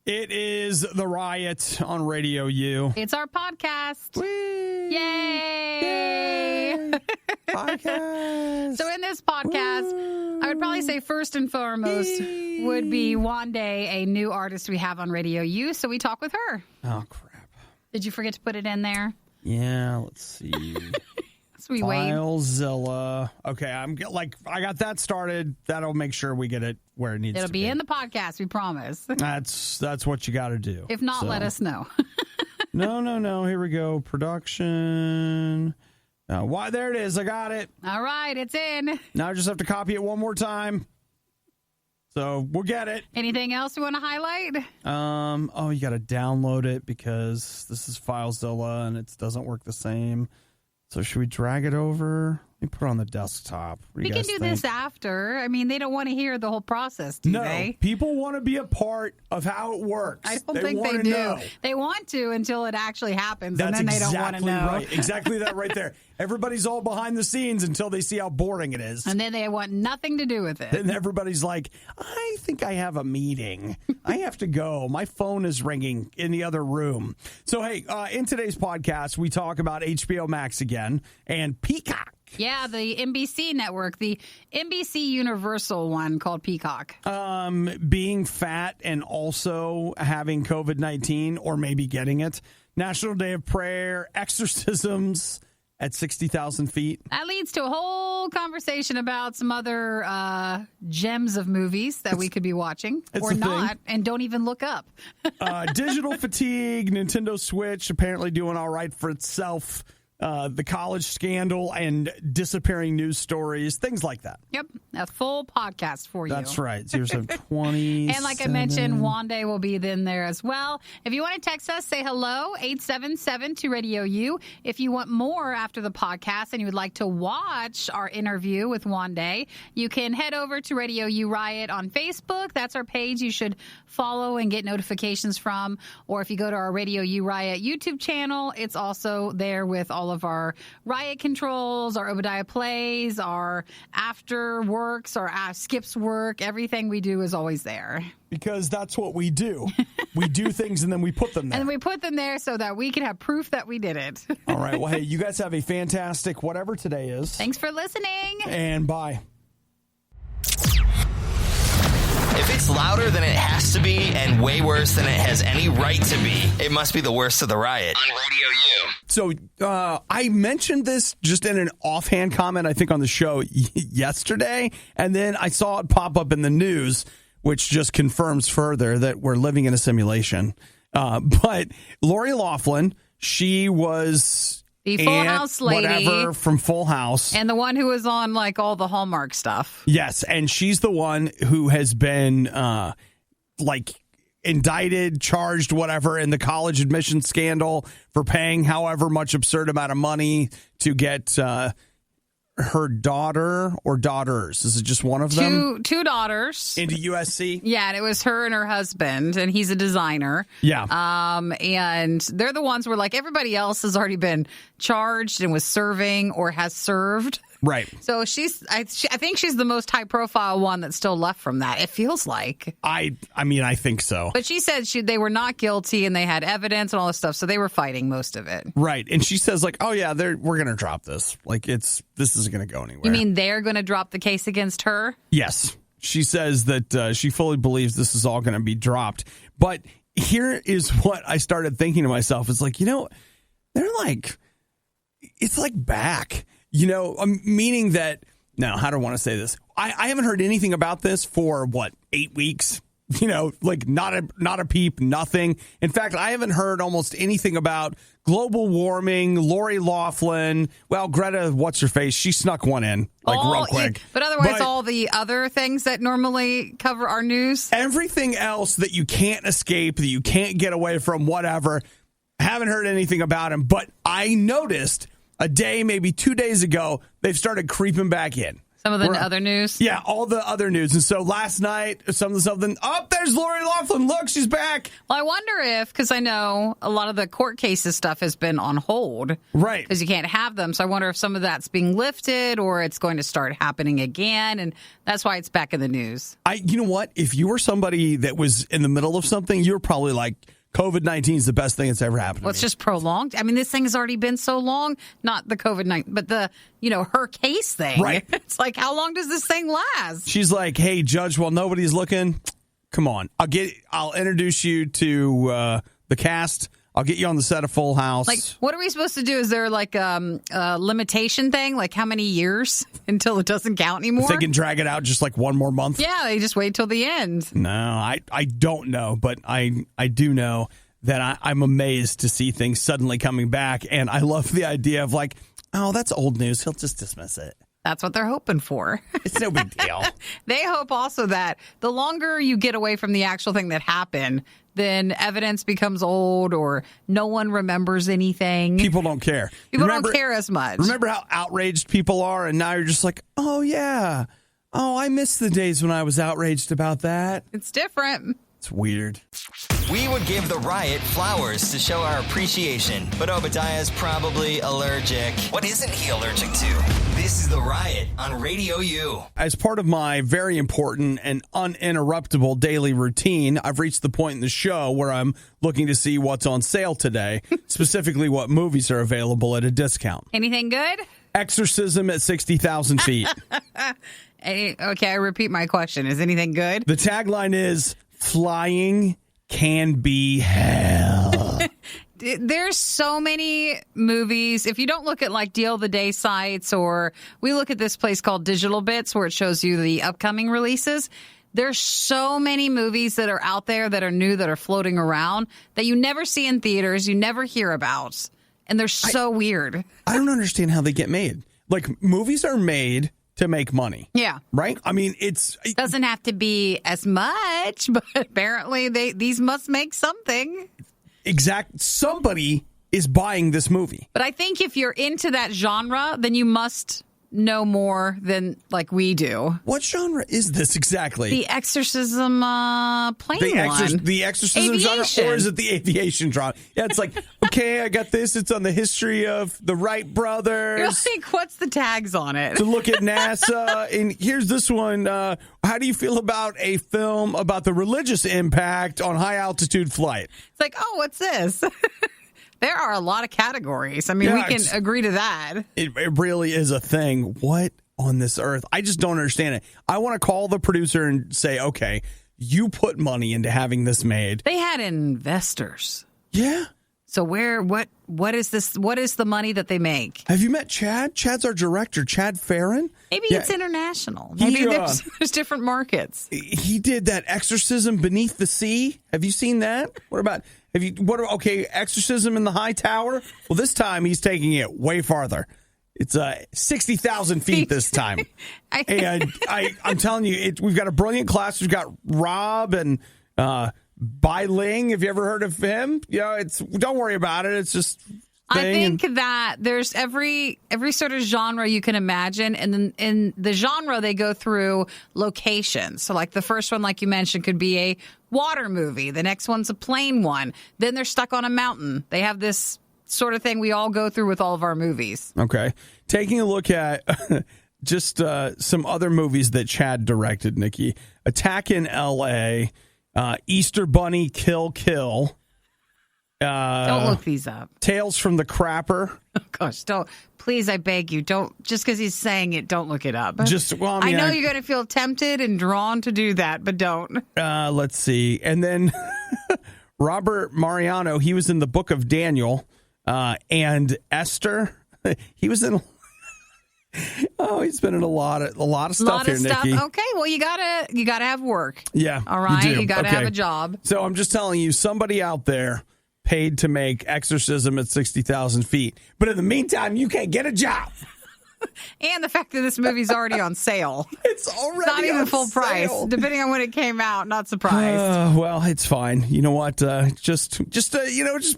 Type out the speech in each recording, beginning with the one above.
It is The Riot on RadioU. It's our podcast. Whee! Yay! Podcast. So in this podcast, I would probably say first and foremost would be Wande, a new artist we have on RadioU. So we talk with her. Oh, crap. Did you forget to put it in there? Yeah, let's see. So we wait. FileZilla. Okay, I got that started. That'll make sure we get it where it needs to be. It'll be in the podcast, we promise. That's what you got to do. If not, let us know. No. Here we go. Production. Why? There it is. I got it. All right, it's in. Now I just have to copy it one more time. So we'll get it. Anything else you want to highlight? You got to download it because this is FileZilla and it doesn't work the same. So should we drag it over? Let me put it on the desktop. We can do this after. I mean, they don't want to hear the whole process, do they? No, people want to be a part of how it works. I don't think they do. Know. They want to until it actually happens, That's and then they don't want to know. Right. Exactly that right there. Everybody's all behind the scenes until they see how boring it is. And then they want nothing to do with it. And everybody's like, I think I have a meeting. I have to go. My phone is ringing in the other room. So, hey, in today's podcast, we talk about HBO Max again and Peacock. Yeah, the NBC network, the NBC Universal one called Peacock. Being fat and also having COVID-19 or maybe getting it. National Day of Prayer, exorcisms at 60,000 feet. That leads to a whole conversation about some other gems of movies that we could be watching or not and don't even look up. Digital fatigue, Nintendo Switch apparently doing all right for itself. The college scandal and disappearing news stories, things like that. Yep, a full podcast for you. That's right. 020. And like I mentioned, Wande will be in there as well. If you want to text us, say hello, 877 to RadioU. If you want more after the podcast and you would like to watch our interview with Wande, you can head over to RadioU Riot on Facebook. That's our page you should follow and get notifications from. Or if you go to our RadioU Riot YouTube channel, it's also there with all of our riot controls, our Obadiah plays, our after works, our skips work. Everything we do is always there. Because that's what we do. We do things and then we put them there. And we put them there so that we can have proof that we did it. All right. Well, hey, you guys have a fantastic whatever today is. Thanks for listening. And bye. If it's louder than it has to be and way worse than it has any right to be, it must be the worst of the riot. On RadioU. So I mentioned this just in an offhand comment, I think, on the show yesterday, and then I saw it pop up in the news, which just confirms further that we're living in a simulation. But Lori Loughlin, she was the Full House lady, whatever, from Full House, and the one who was on like all the Hallmark stuff. Yes, and she's the one who has been indicted, charged, whatever, in the college admission scandal for paying however much absurd amount of money to get her daughter or daughters. Is it just one of them? Two daughters. Into USC? Yeah, and it was her and her husband, and he's a designer. Yeah. And they're the ones where, like, everybody else has already been charged and was serving or has served. Right. So I think she's the most high-profile one that's still left from that, it feels like. I mean, I think so. But she said they were not guilty, and they had evidence and all this stuff, so they were fighting most of it. Right. And she says, like, oh, yeah, we're going to drop this. Like, this isn't going to go anywhere. You mean they're going to drop the case against her? Yes. She says that she fully believes this is all going to be dropped. But here is what I started thinking to myself. It's like, they're like, it's like back. Meaning that, now, how do I want to say this? I haven't heard anything about this for, 8 weeks? Like not a peep, nothing. In fact, I haven't heard almost anything about global warming, Lori Loughlin. Well, Greta, what's-her-face? She snuck one in, real quick. But otherwise, all the other things that normally cover our news. Everything else that you can't escape, that you can't get away from, whatever, haven't heard anything about him. But I noticed a day, maybe 2 days ago, they've started creeping back in. Some of the other news? Yeah, all the other news. And so last night, something, there's Lori Loughlin. Look, she's back. Well, I wonder if, because I know a lot of the court cases stuff has been on hold. Right. Because you can't have them. So I wonder if some of that's being lifted or it's going to start happening again. And that's why it's back in the news. You know what? If you were somebody that was in the middle of something, you're probably like, COVID-19 is the best thing that's ever happened to me. Well, it's just prolonged. I mean, this thing has already been so long. Not the COVID-19, but the, her case thing. Right. It's like, how long does this thing last? She's like, hey, judge, while nobody's looking, come on. I'll introduce you to the cast. I'll get you on the set of Full House. Like, what are we supposed to do? Is there like a limitation thing? Like how many years until it doesn't count anymore? If they can drag it out just like one more month? Yeah, they just wait till the end. No, I don't know, but I do know that I'm amazed to see things suddenly coming back. And I love the idea of like, oh, that's old news. He'll just dismiss it. That's what they're hoping for. It's no big deal. They hope also that the longer you get away from the actual thing that happened, then evidence becomes old or no one remembers anything. People don't care. People don't care as much. Remember how outraged people are, and now you're just like, oh, yeah. Oh, I miss the days when I was outraged about that. It's different. It's weird. We would give the Riot flowers to show our appreciation, but Obadiah's probably allergic. What isn't he allergic to? This is the Riot on RadioU. As part of my very important and uninterruptible daily routine, I've reached the point in the show where I'm looking to see what's on sale today, specifically what movies are available at a discount. Anything good? Exorcism at 60,000 feet. Okay, I repeat my question. Is anything good? The tagline is, flying can be hell. There's so many movies. If you don't look at like Deal of the Day sites, or we look at this place called Digital Bits where it shows you the upcoming releases, there's so many movies that are out there that are new, that are floating around, that you never see in theaters, you never hear about. And they're so weird. I don't understand how they get made. Like, movies are made to make money. Yeah. Right? I mean, it doesn't have to be as much, but apparently these must make something. Somebody is buying this movie. But I think if you're into that genre, then you must know more than like we do. What genre is this exactly? The exorcism plane one. The exorcism aviation genre, or is it the aviation genre? Yeah, it's like, okay, I got this. It's on the history of the Wright brothers. You're like, what's the tags on it? To look at NASA. And here's this one. How do you feel about a film about the religious impact on high altitude flight? It's like, oh, what's this? There are a lot of categories. I mean, we can agree to that. It really is a thing. What on this earth? I just don't understand it. I want to call the producer and say, okay, you put money into having this made. They had investors. Yeah. So what is this? What is the money that they make? Have you met Chad? Chad's our director, Chad Farron. Maybe it's international. Maybe there's different markets. He did that Exorcism Beneath the Sea. Have you seen that? What about... Exorcism in the High Tower? Well, this time he's taking it way farther. It's 60,000 feet this time. And I'm telling you, we've got a brilliant class. We've got Rob and Bai Ling. Have you ever heard of him? Don't worry about it. It's just... I think that there's every sort of genre you can imagine, and then in the genre they go through locations. So like the first one, like you mentioned, could be a water movie. The next one's a plane one. Then they're stuck on a mountain. They have this sort of thing we all go through with all of our movies. Okay. Taking a look at just some other movies that Chad directed, Nikki. Attack in L.A., Easter Bunny Kill Kill. Don't look these up. Tales from the Crapper. Oh, gosh, don't. Please, I beg you, don't. Just because he's saying it, don't look it up. I know you're going to feel tempted and drawn to do that, but don't. Let's see. And then Robert Mariano, he was in the Book of Daniel, and Esther. He was in... he's been in a lot of stuff here, Nikki. Okay, well, you gotta have work. Yeah. All right, you gotta have a job. So I'm just telling you, somebody out there paid to make Exorcism at 60,000 feet. But in the meantime, you can't get a job. And the fact that this movie's already on sale. It's already Not even on full sale. price, depending on when it came out. Not surprised. Well, it's fine. You know what? Just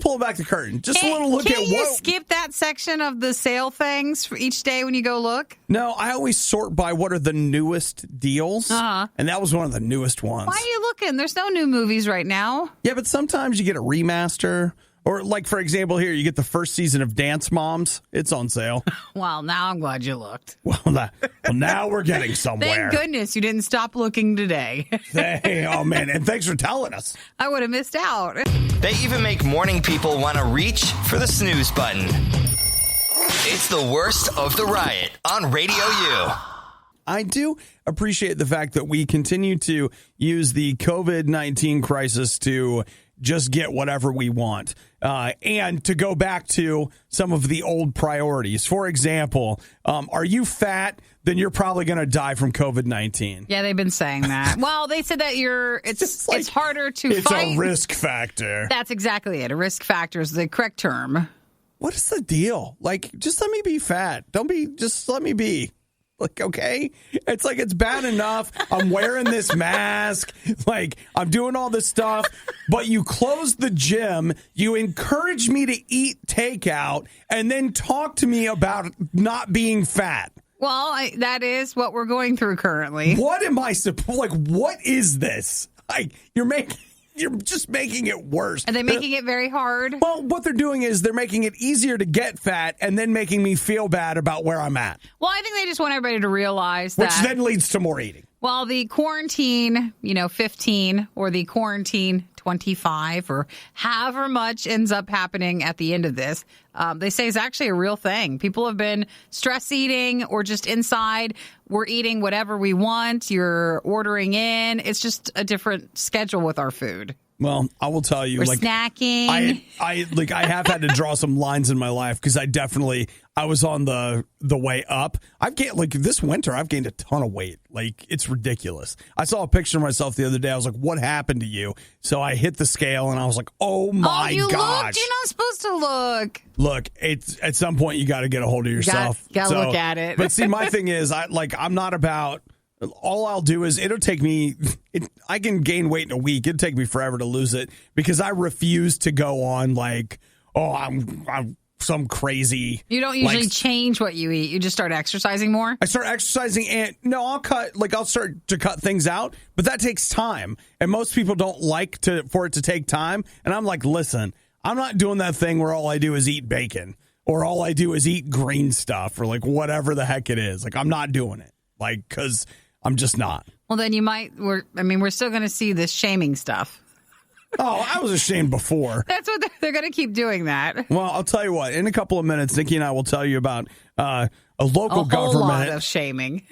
pull back the curtain. Just a little look at Can you what. skip that section of the sale things for each day when you go look? No, I always sort by what are the newest deals, and that was one of the newest ones. Why are you looking? There's no new movies right now. Yeah, but sometimes you get a remaster. Or, like, for example, here, you get the first season of Dance Moms. It's on sale. Well, now I'm glad you looked. Well, now we're getting somewhere. Thank goodness you didn't stop looking today. Hey, oh, man, and thanks for telling us. I would have missed out. They even make morning people want to reach for the snooze button. It's the worst of the riot on Radio U. I do appreciate the fact that we continue to use the COVID-19 crisis to just get whatever we want. And to go back to some of the old priorities. For example, are you fat? Then you're probably going to die from COVID-19. Yeah, they've been saying that. Well, they said that it's harder to fight. It's a risk factor. That's exactly it. A risk factor is the correct term. What is the deal? Like, just let me be fat. Just let me be. Like, okay, it's like it's bad enough. I'm wearing this mask. Like, I'm doing all this stuff. But you close the gym. You encourage me to eat takeout and then talk to me about not being fat. Well, that is what we're going through currently. What am I like? What is this? Like, you're just making it worse. Are they making it very hard? Well, what they're doing is they're making it easier to get fat and then making me feel bad about where I'm at. Well, I think they just want everybody to realize that. Which then leads to more eating. Well, the quarantine, 15 or the quarantine 25 or however much ends up happening at the end of this, they say is actually a real thing. People have been stress eating or just inside. We're eating whatever we want. You're ordering in. It's just a different schedule with our food. Well, I will tell you, We're snacking. I have had to draw some lines in my life because I was on the way up. I've gained, this winter, I've gained a ton of weight. Like, it's ridiculous. I saw a picture of myself the other day. I was like, what happened to you? So I hit the scale and I was like, oh my gosh. You're not supposed to look. Look, it's at some point you got to get a hold of yourself. Got to look at it. But see, my thing is, I'm not about. All I'll do is it'll take me. I can gain weight in a week. It'll take me forever to lose it because I refuse to go on I'm some crazy. You don't usually change what you eat. You just start exercising more. I start exercising and I'll start to cut things out, but that takes time. And most people don't like for it to take time. And I'm like, listen, I'm not doing that thing where all I do is eat bacon or all I do is eat green stuff or whatever the heck it is. I'm not doing it because I'm just not. Well, then you might. We're still going to see this shaming stuff. Oh, I was ashamed before. That's what they're going to keep doing that. Well, I'll tell you what. In a couple of minutes, Nikki and I will tell you about a local government. A whole lot of shaming.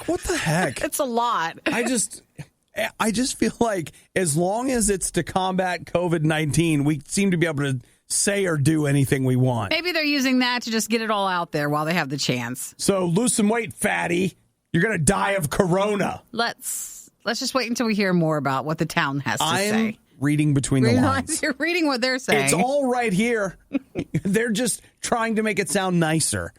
What the heck? It's a lot. I just feel like as long as it's to combat COVID-19, we seem to be able to say or do anything we want. Maybe they're using that to just get it all out there while they have the chance. So lose some weight, fatty. You're going to die of corona. Let's just wait until we hear more about what the town has to say. I'm reading between the lines. You're reading what they're saying. It's all right here. They're just trying to make it sound nicer.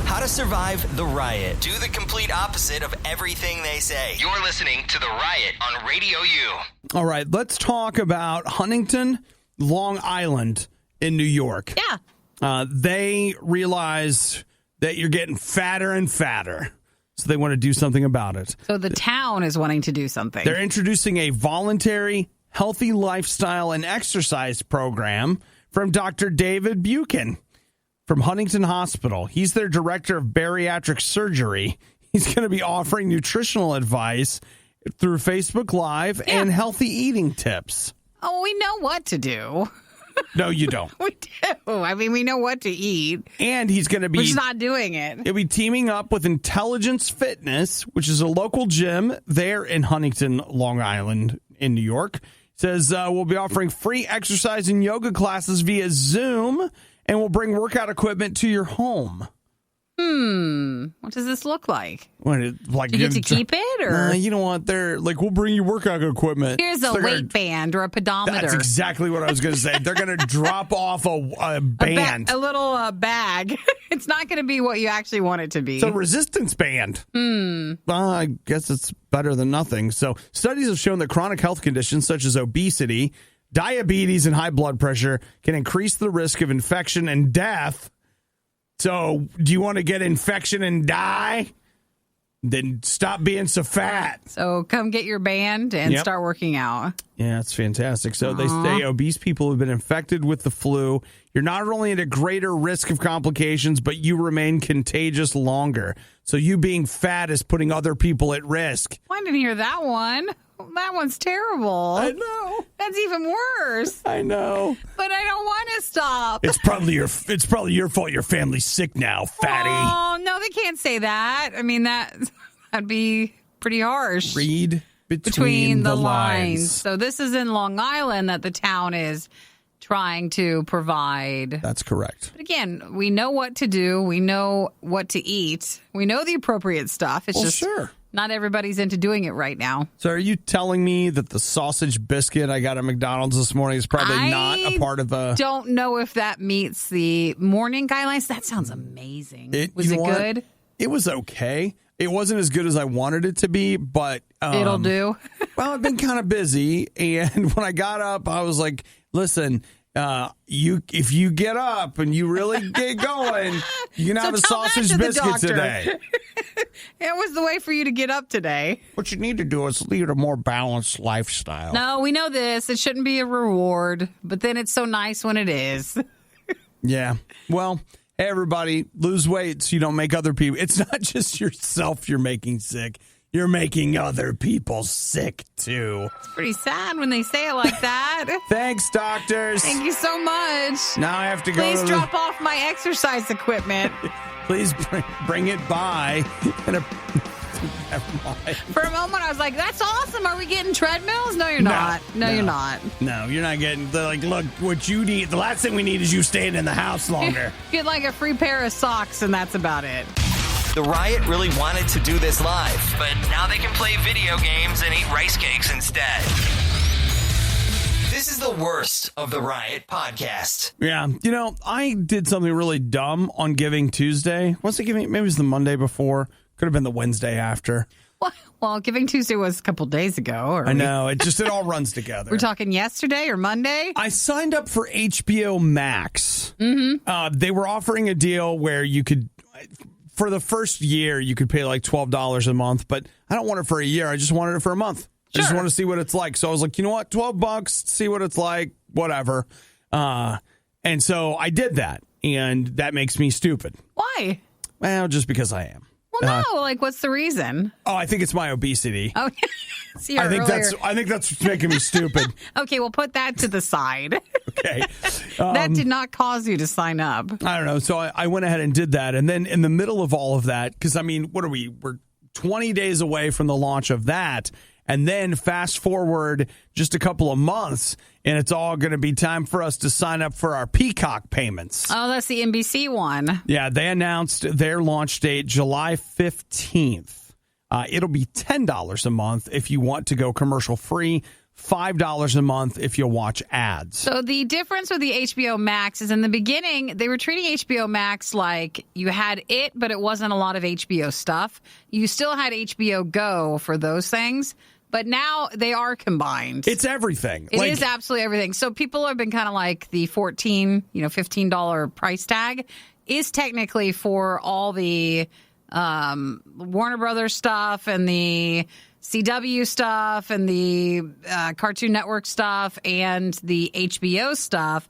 How to survive the riot. Do the complete opposite of everything they say. You're listening to The Riot on Radio U. All right, let's talk about Huntington, Long Island in New York. Yeah. They realize that you're getting fatter and fatter, so they want to do something about it. So the town is wanting to do something. They're introducing a voluntary healthy lifestyle and exercise program from Dr. David Buchan from Huntington Hospital. He's their director of bariatric surgery. He's going to be offering nutritional advice through Facebook Live and healthy eating tips. Oh, we know what to do. No, you don't. We do. We know what to eat. And he's going to be... We're just not doing it. He'll be teaming up with Intelligence Fitness, which is a local gym there in Huntington, Long Island in New York. Says we'll be offering free exercise and yoga classes via Zoom, and we'll bring workout equipment to your home. What does this look like? Like Do you get to keep it? Or you know what? They're like, we'll bring you workout equipment. Here's a weight band or a pedometer. That's exactly what I was going to say. They're going to drop off a band. A little bag. It's not going to be what you actually want it to be. It's a resistance band. I guess it's better than nothing. So studies have shown that chronic health conditions such as obesity, diabetes, and high blood pressure can increase the risk of infection and death. So, do you want to get infection and die? Then stop being so fat. So, come get your band and start working out. Yeah, it's fantastic. So, they say obese people who have been infected with the flu, you're not only at a greater risk of complications, but you remain contagious longer. So, you being fat is putting other people at risk. I didn't hear that one. That one's terrible. I know. That's even worse. I know. But I don't want to stop. It's probably your fault your family's sick now, fatty. Oh, no, they can't say that. I mean, that'd be pretty harsh. Read between the lines. So this is in Long Island that the town is trying to provide. That's correct. But again, we know what to do. We know what to eat. We know the appropriate stuff. It's just sure. Not everybody's into doing it right now. So are you telling me that the sausage biscuit I got at McDonald's this morning is probably not a part of the... don't know if that meets the morning guidelines. That sounds amazing. Was it good? It was okay. It wasn't as good as I wanted it to be, but... it'll do. Well, I've been kind of busy, and when I got up, I was like, listen... if you get up and you really get going, you can have a sausage biscuit today. It was the way for you to get up today. What you need to do is lead a more balanced lifestyle. No, we know this. It shouldn't be a reward, but then it's so nice when it is. Yeah. Well, hey, everybody, lose weight so you don't make other people. It's not just yourself you're making sick. You're making other people sick, too. It's pretty sad when they say it like that. Thanks, doctors. Thank you so much. Now I have to go. Please drop off my exercise equipment. Please bring it by. For a moment, I was like, that's awesome. Are we getting treadmills? No, you're not. No, you're not. No, you're not getting... They're like, look, what you need... The last thing we need is you staying in the house longer. Get like a free pair of socks, and that's about it. The Riot really wanted to do this live, but now they can play video games and eat rice cakes instead. This is the worst of the Riot podcast. Yeah. You know, I did something really dumb on Giving Tuesday. Was it Giving? Maybe it was the Monday before. Could have been the Wednesday after. Well, Giving Tuesday was a couple days ago. I know. It all runs together. We're talking yesterday or Monday? I signed up for HBO Max. Mm-hmm. They were offering a deal where you could... For the first year, you could pay like $12 a month, but I don't want it for a year. I just wanted it for a month. Sure. I just want to see what it's like. So I was like, you know what? $12, see what it's like, whatever. And so I did that, and that makes me stupid. Why? Well, just because I am. Well, no. What's the reason? Oh, I think it's my obesity. Oh, see, I think that's what's making me stupid. Okay, we'll put that to the side. Okay. That did not cause you to sign up. I don't know. So I went ahead and did that. And then in the middle of all of that, because, I mean, what are we? We're 20 days away from the launch of that. And then fast forward just a couple of months, and it's all going to be time for us to sign up for our Peacock payments. Oh, that's the NBC one. Yeah, they announced their launch date July 15th. It'll be $10 a month if you want to go commercial free. $5 a month if you watch ads. So the difference with the HBO Max is in the beginning, they were treating HBO Max like you had it, but it wasn't a lot of HBO stuff. You still had HBO Go for those things, but now they are combined. It's everything. It is absolutely everything. So people have been kind of like the $15 price tag is technically for all the Warner Brothers stuff and the CW stuff and the Cartoon Network stuff and the HBO stuff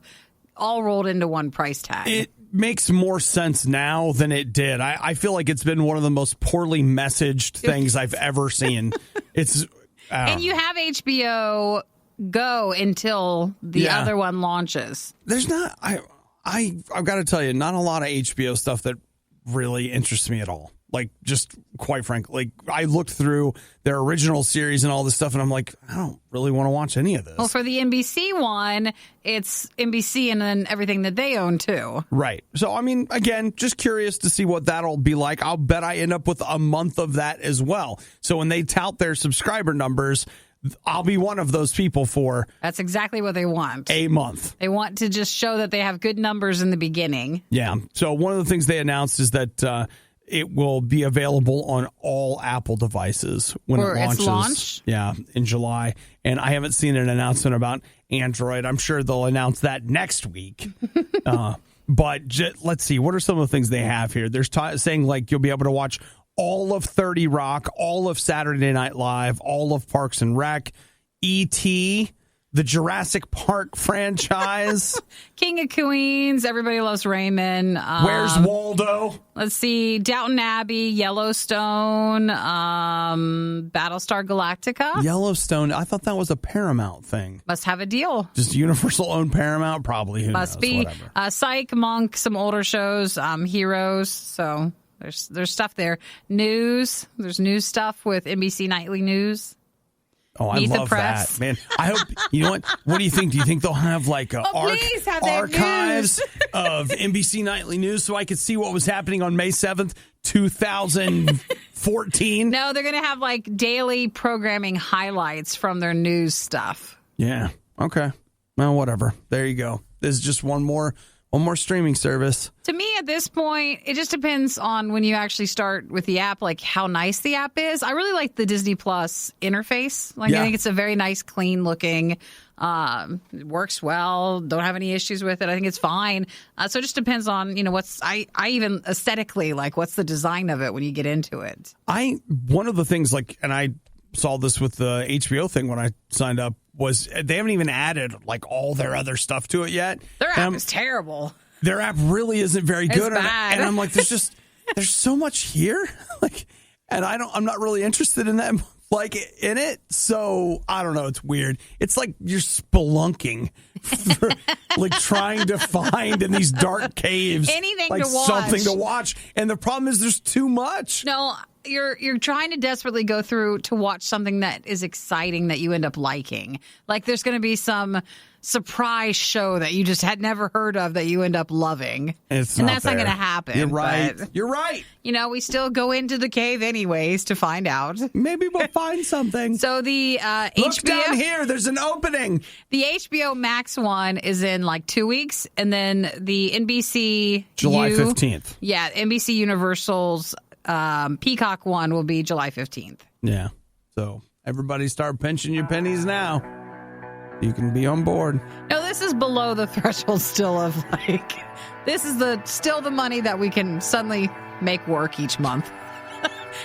all rolled into one price tag. It makes more sense now than it did. I feel like it's been one of the most poorly messaged things I've ever seen. And you have HBO Go until the other one launches. There's not... I've got to tell you, not a lot of HBO stuff that really interests me at all. Like, just quite frankly, like, I looked through their original series and all this stuff, and I'm like, I don't really want to watch any of this. Well, for the NBC one, it's NBC and then everything that they own too. Right. So, I mean, again, just curious to see what that'll be like. I'll bet I end up with a month of that as well. So when they tout their subscriber numbers, I'll be one of those people for That's exactly what they want. a month. They want to just show that they have good numbers in the beginning. Yeah. So one of the things they announced is that it will be available on all Apple devices when For it its launches. launch? Yeah, in July. And I haven't seen an announcement about Android. I'm sure they'll announce that next week. But let's see. What are some of the things they have here? They're saying, like, you'll be able to watch all of 30 Rock, all of Saturday Night Live, all of Parks and Rec, E.T., the Jurassic Park franchise. King of Queens, Everybody Loves Raymond. Where's Waldo? Let's see, Downton Abbey, Yellowstone, Battlestar Galactica. Yellowstone. I thought that was a Paramount thing. Must have a deal. Just Universal owned Paramount? Probably. Who Must knows? be. Whatever. Psych, Monk, some older shows, Heroes. So there's stuff there. News. There's news stuff with NBC Nightly News. Oh, I Meet the love Press. that, man. I hope, you know what? What do you think? Do you think they'll have like please have that archives of NBC Nightly News so I could see what was happening on May 7th, 2014? No, they're going to have like daily programming highlights from their news stuff. Yeah. Okay. Well, whatever. There you go. This is just one more streaming service. To me, at this point, it just depends on when you actually start with the app, like how nice the app is. I really like the Disney Plus interface. Like, Yeah. I think it's a very nice, clean looking. It works well. Don't have any issues with it. I think it's fine. So it just depends on, I even aesthetically, like, what's the design of it when you get into it? One of the things, like, and I saw this with the HBO thing when I signed up, was they haven't even added like all their other stuff to it yet. Their app is terrible. Their app really isn't very good. bad. And I'm like, there's so much here. Like, and I'm not really interested in that, like, in it. So I don't know. It's weird. It's like you're spelunking for, like, trying to find in these dark caves Anything like to watch. something to watch. And the problem is there's too much. No, you're trying to desperately go through to watch something that is exciting that you end up liking. Like, there's going to be some surprise show that you just had never heard of that you end up loving. That's not going to happen. You're right. But, You're right. we still go into the cave anyways to find out. Maybe we'll find something. So the Look HBO down here. There's an opening. The HBO Max one is in like 2 weeks, and then the NBC July 15th. Yeah, NBC Universal's Peacock one will be July 15th. Yeah. So everybody start pinching your pennies now. You can be on board. No, this is below the threshold still of like, this is still the money that we can suddenly make work each month,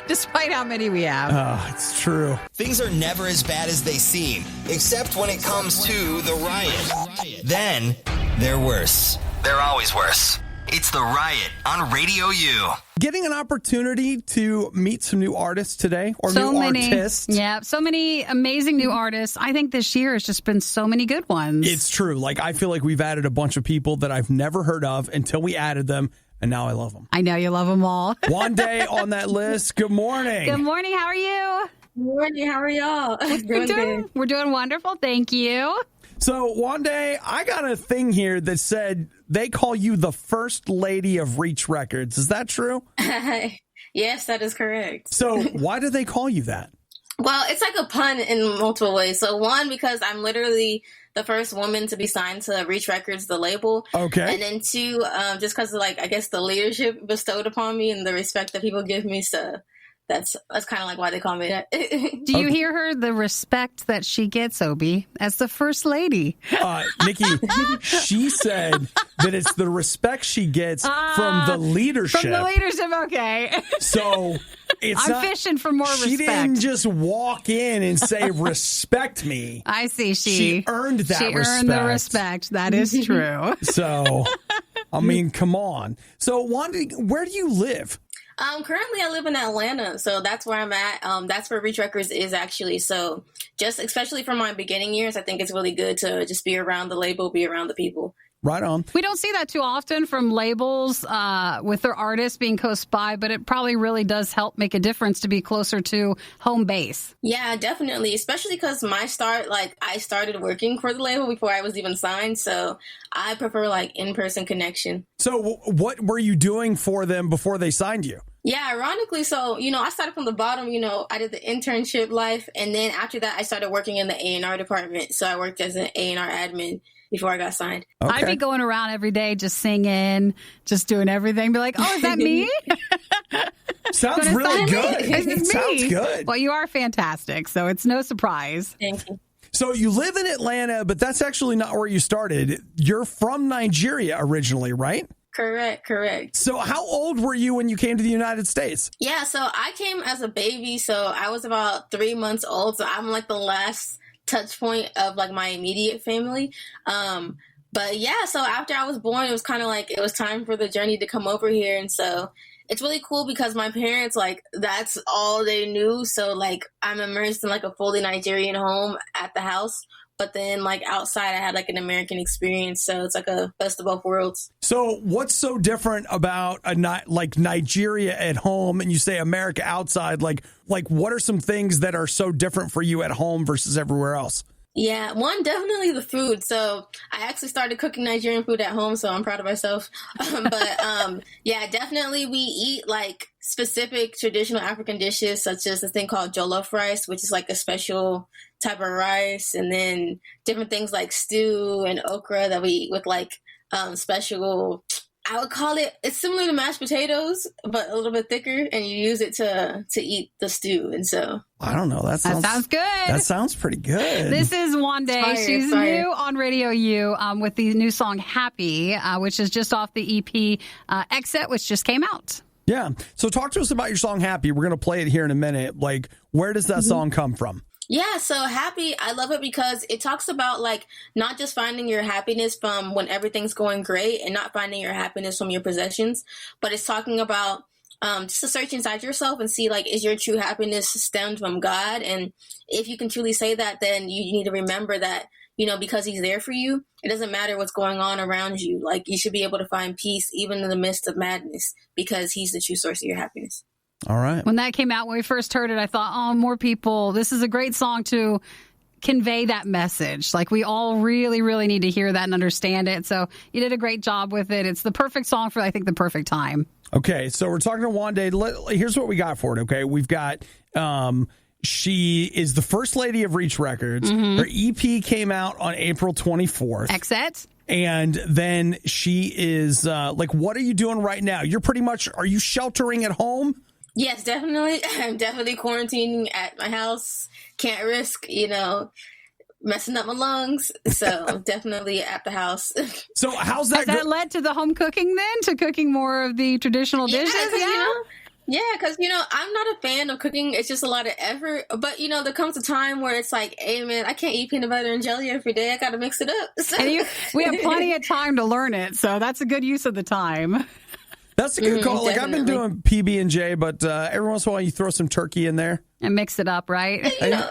despite how many we have. Oh, it's true. Things are never as bad as they seem, except when it comes to the riot. Then they're worse. They're always worse. It's the Riot on RadioU. Getting an opportunity to meet some new artists today, or So new many, artists. yeah, so many amazing new artists. I think this year has just been so many good ones. It's true. Like, I feel like we've added a bunch of people that I've never heard of until we added them, and now I love them. I know you love them all. Wande on that list. Good morning. Good morning. How are you? Good morning. How are y'all? We're doing wonderful. Thank you. So, Wande, I got a thing here that said they call you the first lady of Reach Records. Is that true? Yes, that is correct. So, why do they call you that? Well, it's like a pun in multiple ways. So one, because I'm literally the first woman to be signed to Reach Records, the label. Okay. And then two, just because of, like, I guess the leadership bestowed upon me and the respect that people give me. So that's kind of like why they call me that. Do you hear her, the respect that she gets, Obi, as the first lady? Nikki, she said that it's the respect she gets from the leadership. From the leadership, okay. So it's I'm not, fishing for more she respect. didn't just walk in and say, respect me. I see. She earned that She respect. earned the respect. That is true. So, I mean, come on. So, Wanda, where do you live? Currently I live in Atlanta, so that's where I'm at. That's where Reach Records is actually. So just especially for my beginning years, I think it's really good to just be around the label, be around the people, Right on. We don't see that too often from labels with their artists being close by, but it probably really does help make a difference to be closer to home base. Yeah, definitely. Especially because I started working for the label before I was even signed. So I prefer like in-person connection. So what were you doing for them before they signed you? Yeah, ironically, so, I started from the bottom, I did the internship life. And then after that, I started working in the A&R department. So I worked as an A&R admin before I got signed. Okay. I'd be going around every day just singing, just doing everything. Be like, oh, is that me? Sounds really good. It's Sounds me. good. Well, you are fantastic, so it's no surprise. Thank you. So you live in Atlanta, but that's actually not where you started. You're from Nigeria originally, right? Correct. So how old were you when you came to the United States? Yeah, so I came as a baby. So I was about 3 months old. So I'm like the last touch point of like my immediate family. But yeah, so after I was born, it was kind of like it was time for the journey to come over here. And so it's really cool because my parents, like, that's all they knew. So like I'm immersed in like a fully Nigerian home at the house. But then, like, outside, I had, like, an American experience. So it's like a best of both worlds. So what's so different about Nigeria at home and you say America outside? Like what are some things that are so different for you at home versus everywhere else? Yeah, one, definitely the food. So I actually started cooking Nigerian food at home, so I'm proud of myself. Yeah, definitely we eat, like, specific traditional African dishes, such as a thing called jollof rice, which is like a special type of rice, and then different things like stew and okra that we eat with like special, I would call it's similar to mashed potatoes, but a little bit thicker, and you use it to eat the stew. And so I don't know. That sounds good. That sounds pretty good. This is Wande. She's new on RadioU with the new song Happy, which is just off the EP Exit, which just came out. Yeah. So talk to us about your song Happy. We're going to play it here in a minute. Like, where does that song come from? Yeah, so Happy, I love it because it talks about, like, not just finding your happiness from when everything's going great and not finding your happiness from your possessions, but it's talking about just to search inside yourself and see, like, is your true happiness stemmed from God? And if you can truly say that, then you need to remember that, because he's there for you, it doesn't matter what's going on around you. Like, you should be able to find peace even in the midst of madness because he's the true source of your happiness. All right. When that came out, when we first heard it, I thought, oh, more people. This is a great song to convey that message. Like, we all really, really need to hear that and understand it. So you did a great job with it. It's the perfect song for, I think, the perfect time. Okay. So we're talking to Wande. Here's what we got for it. Okay. We've got, she is the first lady of Reach Records. Mm-hmm. Her EP came out on April 24th. Exit. And then she is what are you doing right now? You're pretty much, are you sheltering at home? Yes, definitely. I'm definitely quarantining at my house. Can't risk, messing up my lungs. So definitely at the house. So how's that? Has that led to the home cooking then? To cooking more of the traditional dishes? Yeah, because, I'm not a fan of cooking. It's just a lot of effort. But, there comes a time where it's like, hey, man, I can't eat peanut butter and jelly every day. I got to mix it up. So. And we have plenty of time to learn it. So that's a good use of the time. That's a good call. Like, definitely. I've been doing PB&J, but every once in a while you throw some turkey in there. And mix it up, right? And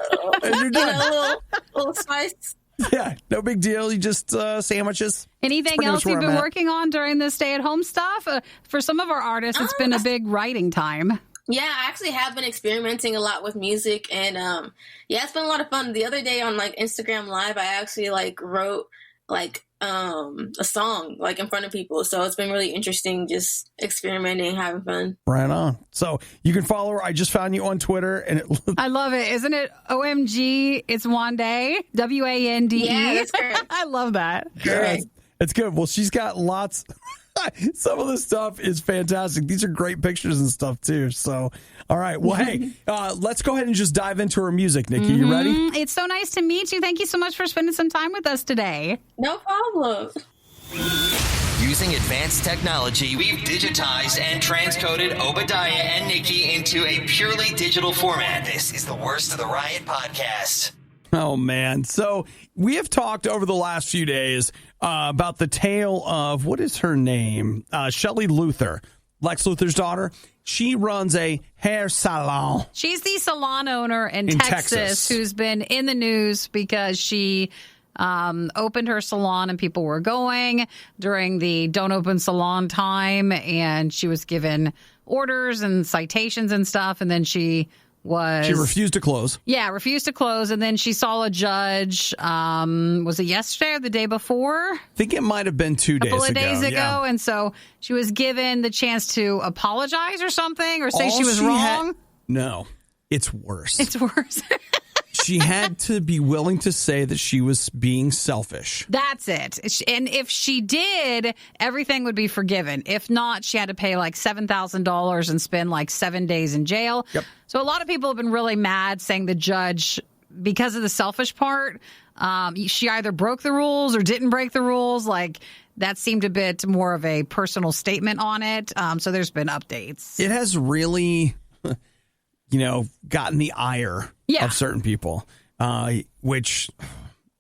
you're done. A little spice. Yeah, no big deal. You just sandwiches. Anything else you've been working on during the stay-at-home stuff? For some of our artists, it's been a big writing time. Yeah, I actually have been experimenting a lot with music. And, it's been a lot of fun. The other day on, like, Instagram Live, I actually, like, wrote, like, a song like in front of people. So it's been really interesting just experimenting and having fun. Right on. So you can follow her. I just found you on Twitter and I love it. Isn't it OMG? It's Wande. WANDE. Yeah, that's correct. I love that. Yeah, it's good. Well, she's got lots. Some of the stuff is fantastic. These are great pictures and stuff too. So, all right. Well, hey, let's go ahead and just dive into her music, Nikki. You ready? It's so nice to meet you. Thank you so much for spending some time with us today. No problem. Using advanced technology, we've digitized and transcoded Obadiah and Nikki into a purely digital format. This is the Worst of the Riot podcast. Oh, man. So we have talked over the last few days about the tale of, what is her name? Shelley Luther, Lex Luthor's daughter. She runs a hair salon. She's the salon owner in Texas who's been in the news because she opened her salon and people were going during the don't open salon time, and she was given orders and citations and stuff, and then she refused to close. Yeah, refused to close, and then she saw a judge, was it yesterday or the day before? I think it might have been 2 days ago. A couple of days ago, yeah. And so she was given the chance to apologize or something, or say she was wrong. No, it's worse. It's worse. She had to be willing to say that she was being selfish. That's it. And if she did, everything would be forgiven. If not, she had to pay like $7,000 and spend like 7 days in jail. Yep. So a lot of people have been really mad, saying the judge, because of the selfish part, she either broke the rules or didn't break the rules. Like, that seemed a bit more of a personal statement on it. So there's been updates. It has really, gotten the ire of certain people, which,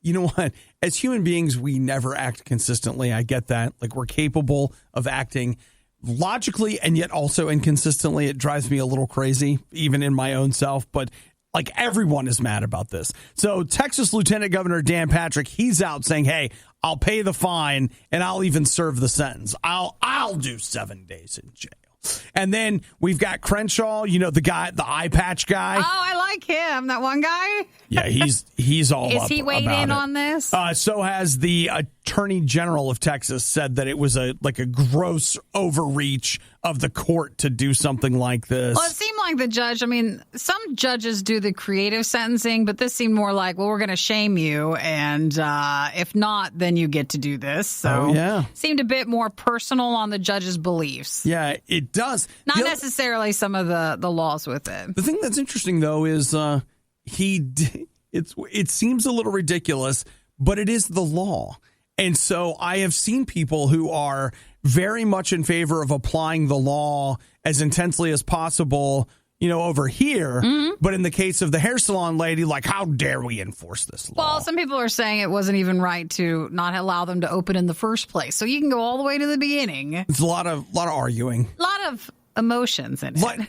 you know what? As human beings, we never act consistently. I get that. Like, we're capable of acting logically and yet also inconsistently. It drives me a little crazy, even in my own self. But like, everyone is mad about this. So Texas Lieutenant Governor Dan Patrick, he's out saying, hey, I'll pay the fine and I'll even serve the sentence. I'll do 7 days in jail. And then we've got Crenshaw, the guy, the eye patch guy. Oh, I like him. That one guy. Yeah, he's all Is up he weighed about in it. on this? So has the Attorney General of Texas said that it was a gross overreach of the court to do something like this. Well, it seemed like the judge, some judges do the creative sentencing, but this seemed more like, well, we're going to shame you, and if not, then you get to do this. So it seemed a bit more personal on the judge's beliefs. Yeah, it does. Not necessarily some of the laws with it. The thing that's interesting, though, is it seems a little ridiculous, but it is the law. And so I have seen people who are very much in favor of applying the law as intensely as possible, over here. Mm-hmm. But in the case of the hair salon lady, like, how dare we enforce this law? Well, some people are saying it wasn't even right to not allow them to open in the first place. So you can go all the way to the beginning. It's a lot of arguing. A lot of emotions in it.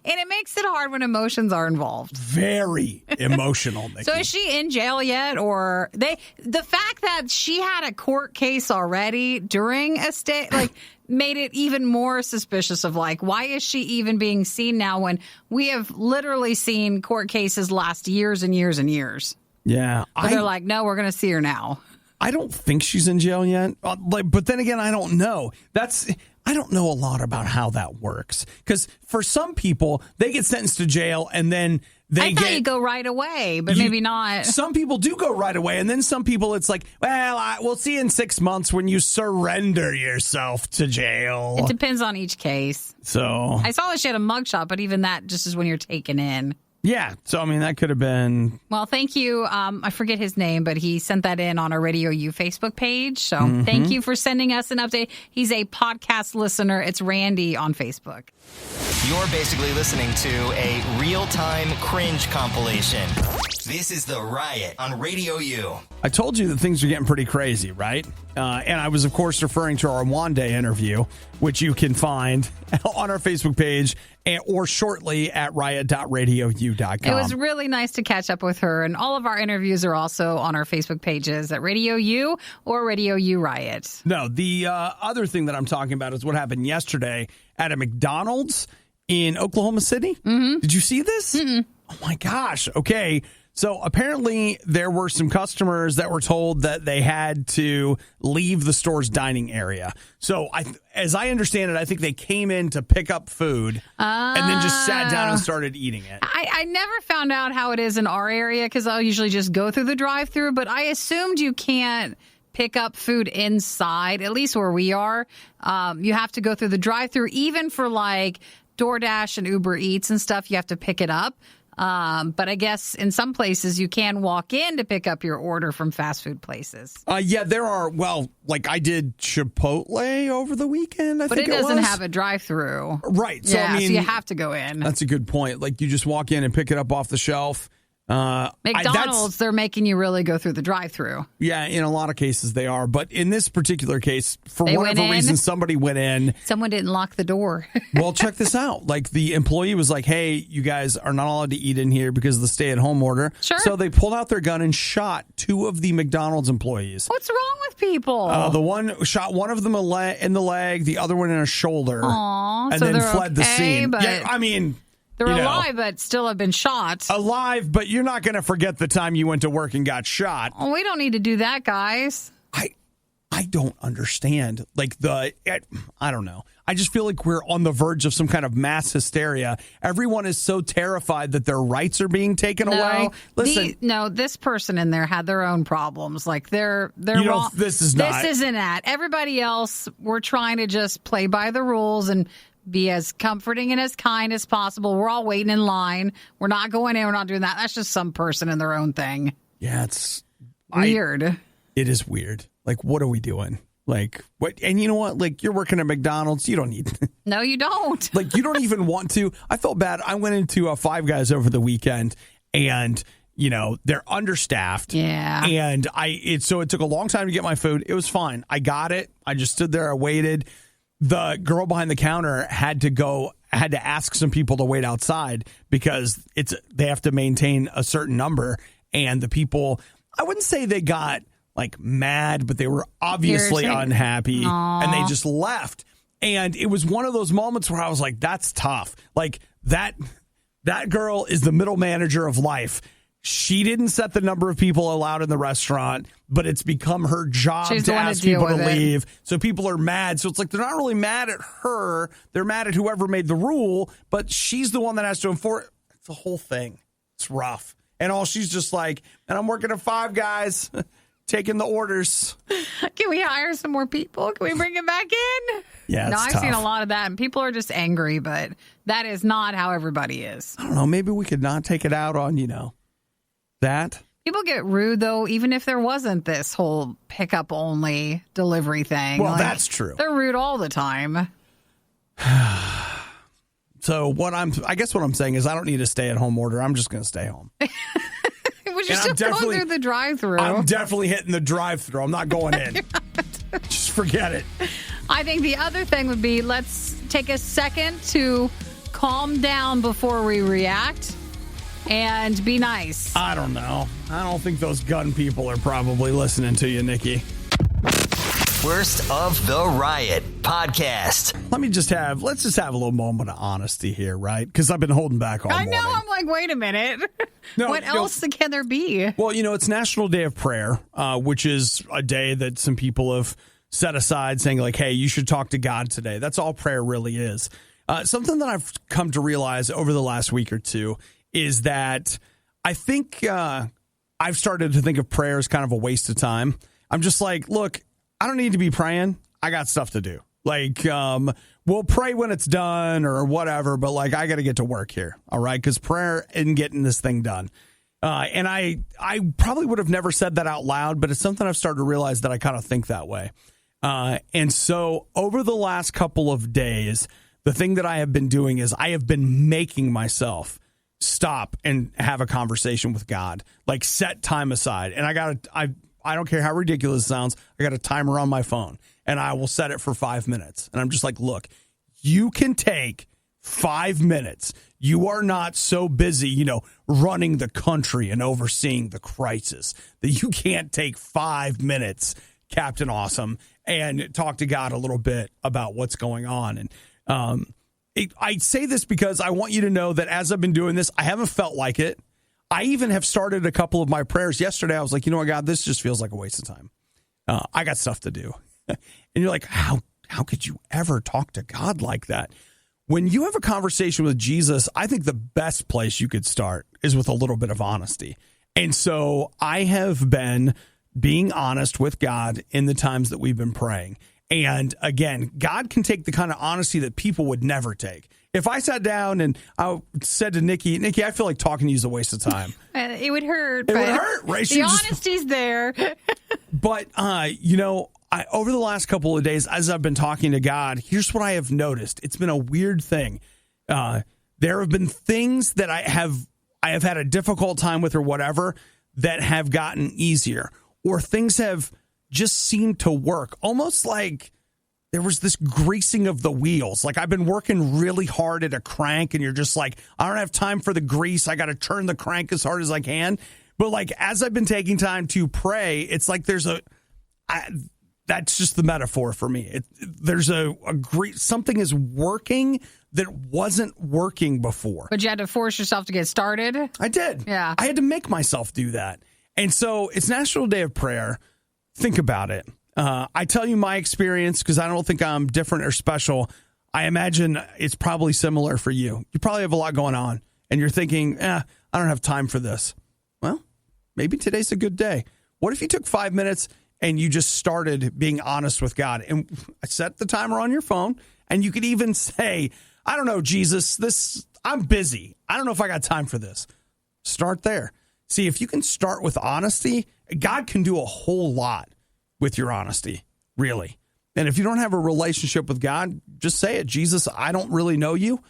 And it makes it hard when emotions are involved. Very emotional, Nikki. So is she in jail yet? Or the fact that she had a court case already during a stay, made it even more suspicious of, why is she even being seen now when we have literally seen court cases last years and years and years? Yeah. But they're like, no, we're going to see her now. I don't think she's in jail yet. But then again, I don't know. I don't know a lot about how that works. Because for some people, they get sentenced to jail and then I thought you go right away, but maybe not. Some people do go right away. And then some people, it's like, well, we'll see in 6 months when you surrender yourself to jail. It depends on each case. So I saw that she had a mugshot, but even that just is when you're taken in. Yeah. So, that could have been. Well, thank you. I forget his name, but he sent that in on our RadioU Facebook page. So thank you for sending us an update. He's a podcast listener. It's Randy on Facebook. You're basically listening to a real-time cringe compilation. This is The Riot on RadioU. I told you that things are getting pretty crazy, right? And I was, of course, referring to our Wande interview, which you can find on our Facebook page or shortly at riot.radiou.com. It was really nice to catch up with her, and all of our interviews are also on our Facebook pages at RadioU or RadioU Riot. No, the other thing that I'm talking about is what happened yesterday at a McDonald's in Oklahoma City. Mm-hmm. Did you see this? Mm-mm. Oh, my gosh. Okay. So apparently there were some customers that were told that they had to leave the store's dining area. So as I understand it, I think they came in to pick up food and then just sat down and started eating it. I never found out how it is in our area because I'll usually just go through the drive-thru, but I assumed you can't pick up food inside, at least where we are. You have to go through the drive-thru, even for DoorDash and Uber Eats and stuff, you have to pick it up. But I guess in some places you can walk in to pick up your order from fast food places. Yeah, there are. Well, I did Chipotle over the weekend. But it doesn't have a drive-through. Right. So, yeah, so you have to go in. That's a good point. You just walk in and pick it up off the shelf. McDonald's, they're making you really go through the drive-thru. Yeah, in a lot of cases they are. But in this particular case, for They whatever went in. reason, somebody went in. Someone didn't lock the door. Well, check this out. Like, the employee was like, hey, you guys are not allowed to eat in here because of the stay-at-home order. Sure. So they pulled out their gun and shot 2 of the McDonald's employees. What's wrong with people? The one shot one of them in the leg, the other one in a shoulder. Aw, and so then they're fled the okay, scene. but- Yeah, I mean... They're you know, alive, but still have been shot. alive, but you're not going to forget the time you went to work and got shot. Oh, we don't need to do that, guys. I don't understand. Like, I don't know. I just feel like we're on the verge of some kind of mass hysteria. Everyone is so terrified that their rights are being taken away. Listen, this person in there had their own problems. Like, they're you know, wrong. this is not. This isn't that. Everybody else, we're trying to just play by the rules and be as comforting and as kind as possible. We're all waiting in line. We're not going in. We're not doing that. That's just some person in their own thing. Yeah, it's weird. It is weird. Like, what are we doing? Like, what? And you know what? Like, you're working at McDonald's. You don't need. No, you don't. Like, you don't even want to. I felt bad. I went into Five Guys over the weekend, and you know they're understaffed. Yeah. And so it took a long time to get my food. It was fine. I got it. I just stood there. I waited. The girl behind the counter had to ask some people to wait outside because they have to maintain a certain number. And the people, I wouldn't say they got like mad, but they were obviously unhappy. Aww. And they just left. And it was one of those moments where I was like, that's tough. Like that girl is the middle manager of life. She didn't set the number of people allowed in the restaurant, but it's become her job to ask people to leave. So people are mad. So it's like they're not really mad at her. They're mad at whoever made the rule, but she's the one that has to enforce. It's the whole thing. It's rough. And she's just like, and I'm working at Five Guys, taking the orders. Can we hire some more people? Can we bring it back in? Yeah, no, it's I've tough. seen a lot of that, and people are just angry, but that is not how everybody is. I don't know. Maybe we could not take it out on, that. People get rude, though, even if there wasn't this whole pickup-only delivery thing. Well, that's true. They're rude all the time. So I guess what I'm saying is I don't need a stay-at-home order. I'm just going to stay home. But you're still going through the drive-thru. I'm definitely hitting the drive-thru. I'm not going in. Just forget it. I think the other thing would be let's take a second to calm down before we react. And be nice. I don't know. I don't think those gun people are probably listening to you, Nikki. Worst of the Riot podcast. Let's just have a little moment of honesty here, right? Because I've been holding back all morning. I know. I'm like, wait a minute. What else can there be? Well, it's National Day of Prayer, which is a day that some people have set aside saying like, hey, you should talk to God today. That's all prayer really is. Something that I've come to realize over the last week or two is that I think I've started to think of prayer as kind of a waste of time. I'm just like, look, I don't need to be praying. I got stuff to do. Like, we'll pray when it's done or whatever, but like, I got to get to work here. All right. Because prayer isn't getting this thing done. And I probably would have never said that out loud, but it's something I've started to realize that I kind of think that way. And so over the last couple of days, the thing that I have been doing is I have been making myself stop and have a conversation with God, like set time aside. And I don't care how ridiculous it sounds. I got a timer on my phone and I will set it for 5 minutes. And I'm just like, look, you can take 5 minutes. You are not so busy, running the country and overseeing the crisis that you can't take 5 minutes, Captain Awesome, and talk to God a little bit about what's going on. And, I say this because I want you to know that as I've been doing this, I haven't felt like it. I even have started a couple of my prayers. Yesterday, I was like, you know what, God, this just feels like a waste of time. I got stuff to do. And you're like, how could you ever talk to God like that? When you have a conversation with Jesus, I think the best place you could start is with a little bit of honesty. And so I have been being honest with God in the times that we've been praying. And again, God can take the kind of honesty that people would never take. If I sat down and I said to Nikki, I feel like talking to you is a waste of time. It would hurt. It would hurt, right? The honesty's there. But, over the last couple of days, as I've been talking to God, here's what I have noticed. It's been a weird thing. There have been things that I have had a difficult time with or whatever that have gotten easier, or things have just seemed to work. Almost like there was this greasing of the wheels. Like I've been working really hard at a crank and you're just like, I don't have time for the grease. I got to turn the crank as hard as I can. But like, as I've been taking time to pray, it's like that's just the metaphor for me. There's something is working that wasn't working before. But you had to force yourself to get started? I did. Yeah. I had to make myself do that. And so it's National Day of Prayer. Think about it. I tell you my experience because I don't think I'm different or special. I imagine it's probably similar for you. You probably have a lot going on and you're thinking, I don't have time for this. Well, maybe today's a good day. What if you took 5 minutes and you just started being honest with God? And set the timer on your phone, and you could even say, I don't know, Jesus, I'm busy. I don't know if I got time for this. Start there. See, if you can start with honesty, God can do a whole lot with your honesty, really. And if you don't have a relationship with God, just say it. Jesus, I don't really know you,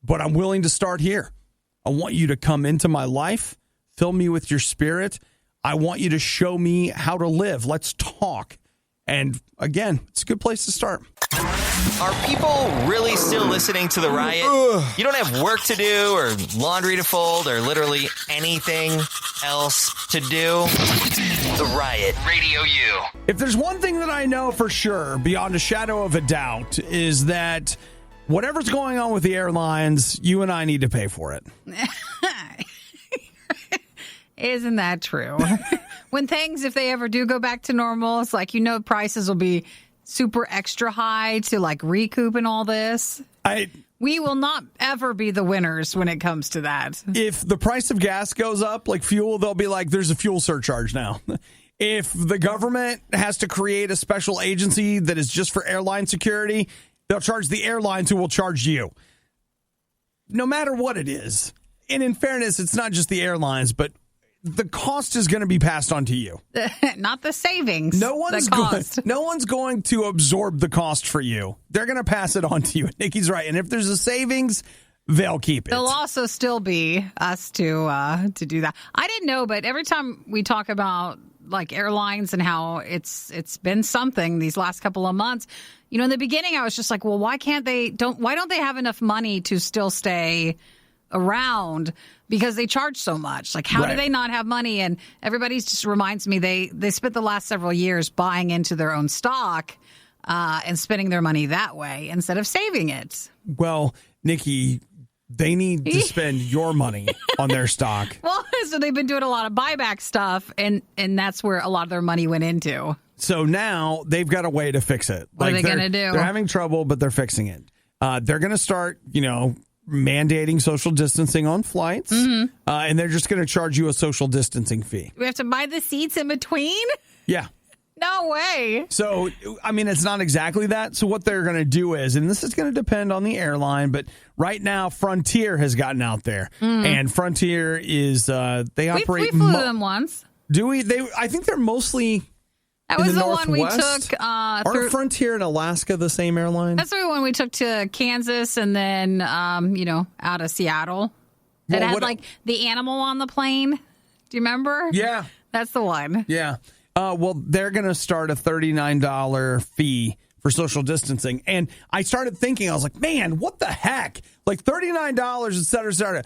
but I'm willing to start here. I want you to come into my life, fill me with your spirit. I want you to show me how to live. Let's talk. And again, it's a good place to start. Are people really still listening to the Riot? You don't have work to do or laundry to fold or literally anything else to do? The Riot, Radio U. If there's one thing that I know for sure, beyond a shadow of a doubt, is that whatever's going on with the airlines, you and I need to pay for it. Isn't that true? When things, if they ever do go back to normal, it's like, prices will be super extra high to like recoup and all this. We will not ever be the winners when it comes to that. If the price of gas goes up, like fuel, they'll be like, there's a fuel surcharge now. If the government has to create a special agency that is just for airline security, they'll charge the airlines who will charge you. No matter what it is. And in fairness, it's not just the airlines, but the cost is going to be passed on to you. Not the savings. No one's going to absorb the cost for you. They're going to pass it on to you. Nikki's right. And if there's a savings, they'll keep it. There'll also still be us to do that. I didn't know, but every time we talk about like airlines and how it's been something these last couple of months, in the beginning I was just like, well, why don't they have enough money to still stay around, because they charge so much? Like, how do they not have money? And everybody just reminds me they spent the last several years buying into their own stock and spending their money that way instead of saving it. Well, Nikki, they need to spend your money on their stock. Well, so they've been doing a lot of buyback stuff, and that's where a lot of their money went into. So now they've got a way to fix it. What are they going to do? They're having trouble, but they're fixing it. They're going to start, mandating social distancing on flights, and they're just going to charge you a social distancing fee. We have to buy the seats in between? Yeah. No way. So, it's not exactly that. So what they're going to do is, and this is going to depend on the airline, but right now Frontier has gotten out there, and Frontier is, they operate. We flew them once. Do we? I think they're mostly. That was the Northwest. one we took. Aren't Frontier and Alaska the same airline? That's the one we took to Kansas and then, out of Seattle. That had like the animal on the plane. Do you remember? Yeah. That's the one. Yeah. Well, they're going to start a $39 fee for social distancing. And I started thinking, I was like, man, what the heck? Like $39, et cetera, et cetera.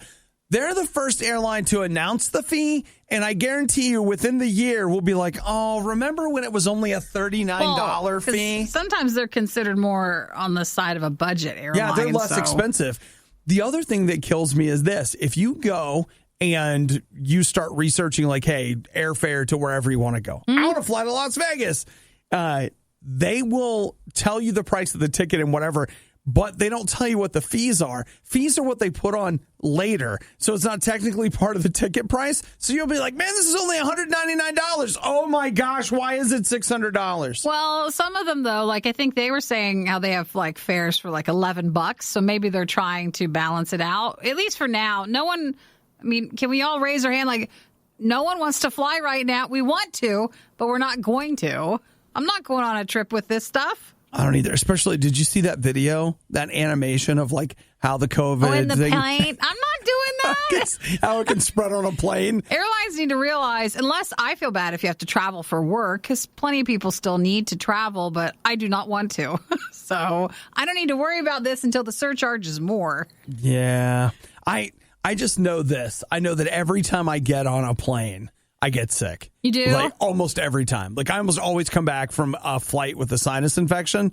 They're the first airline to announce the fee, and I guarantee you within the year we'll be like, oh, remember when it was only a $39 fee? Sometimes they're considered more on the side of a budget airline. Yeah, they're less expensive. The other thing that kills me is this. If you go and you start researching like, hey, airfare to wherever you want to go. I want to fly to Las Vegas. They will tell you the price of the ticket and whatever, but they don't tell you what the fees are. Fees are what they put on later. So it's not technically part of the ticket price. So you'll be like, man, this is only $199. Oh my gosh, why is it $600? Well, some of them though, like I think they were saying how they have like fares for like $11. So maybe they're trying to balance it out. At least for now. No one, can we all raise our hand? Like, no one wants to fly right now. We want to, but we're not going to. I'm not going on a trip with this stuff. I don't either. Especially, did you see that video, that animation of like how the COVID in the thing, plane? I'm not doing that. how it can spread on a plane? Airlines need to realize, unless I feel bad if you have to travel for work, because plenty of people still need to travel, but I do not want to. So I don't need to worry about this until the surcharge is more. Yeah. I just know this. I know that every time I get on a plane, I get sick. You do? Like almost every time. Like I almost always come back from a flight with a sinus infection.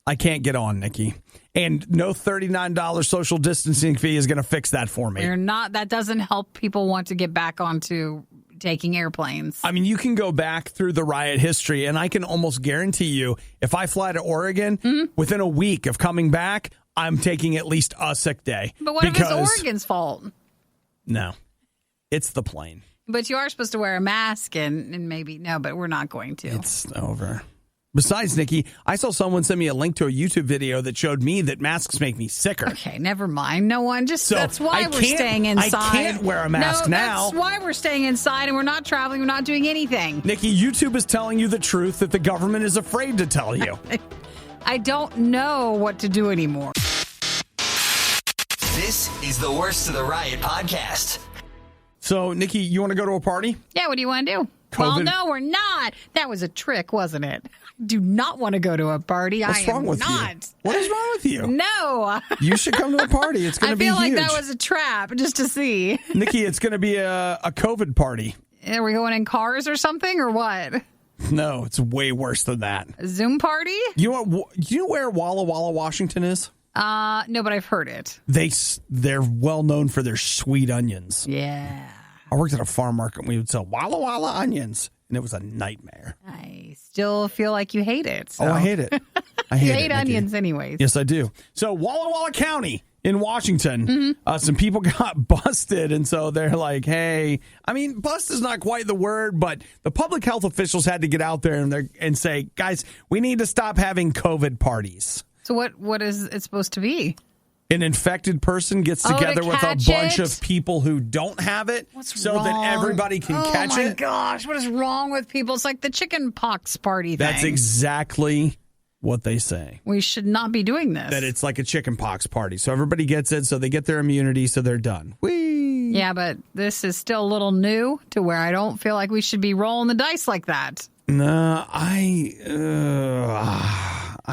I can't get on, Nikki. And no $39 social distancing fee is going to fix that for me. That doesn't help people want to get back onto taking airplanes. I mean, you can go back through the riot history, and I can almost guarantee you, if I fly to Oregon, within a week of coming back, I'm taking at least a sick day. But what if it's Oregon's fault? No, it's the plane. But you are supposed to wear a mask and maybe, no, but we're not going to. It's over. Besides, Nikki, I saw someone send me a link to a YouTube video that showed me that masks make me sicker. Okay, never mind. No one. That's why we're staying inside. I can't wear a mask now. That's why we're staying inside and we're not traveling. We're not doing anything. Nikki, YouTube is telling you the truth that the government is afraid to tell you. I don't know what to do anymore. This is the Worst of the Riot podcast. So, Nikki, you want to go to a party? Yeah, what do you want to do? COVID. Well, no, we're not. That was a trick, wasn't it? I do not want to go to a party. What's wrong with you? What is wrong with you? No. You should come to a party. It's going to be huge. I feel like that was a trap just to see. Nikki, it's going to be a COVID party. Are we going in cars or something or what? No, it's way worse than that. A Zoom party? You know where Walla Walla, Washington is? No, but I've heard it. They're well known for their sweet onions. Yeah. I worked at a farm market and we would sell Walla Walla onions, and it was a nightmare. I still feel like you hate it. So. Oh, I hate it. I hate you it, hate onions anyways. Yes, I do. So Walla Walla County in Washington, some people got busted, and so they're like, hey, I mean, bust is not quite the word, but the public health officials had to get out there and say, guys, we need to stop having COVID parties. So what is it supposed to be? An infected person gets together with a bunch of people who don't have it that everybody can catch it. Oh, my gosh. What is wrong with people? It's like the chicken pox party thing. That's exactly what they say. We should not be doing this. That it's like a chicken pox party. So everybody gets it, so they get their immunity, so they're done. Whee! Yeah, but this is still a little new to where I don't feel like we should be rolling the dice like that. No, I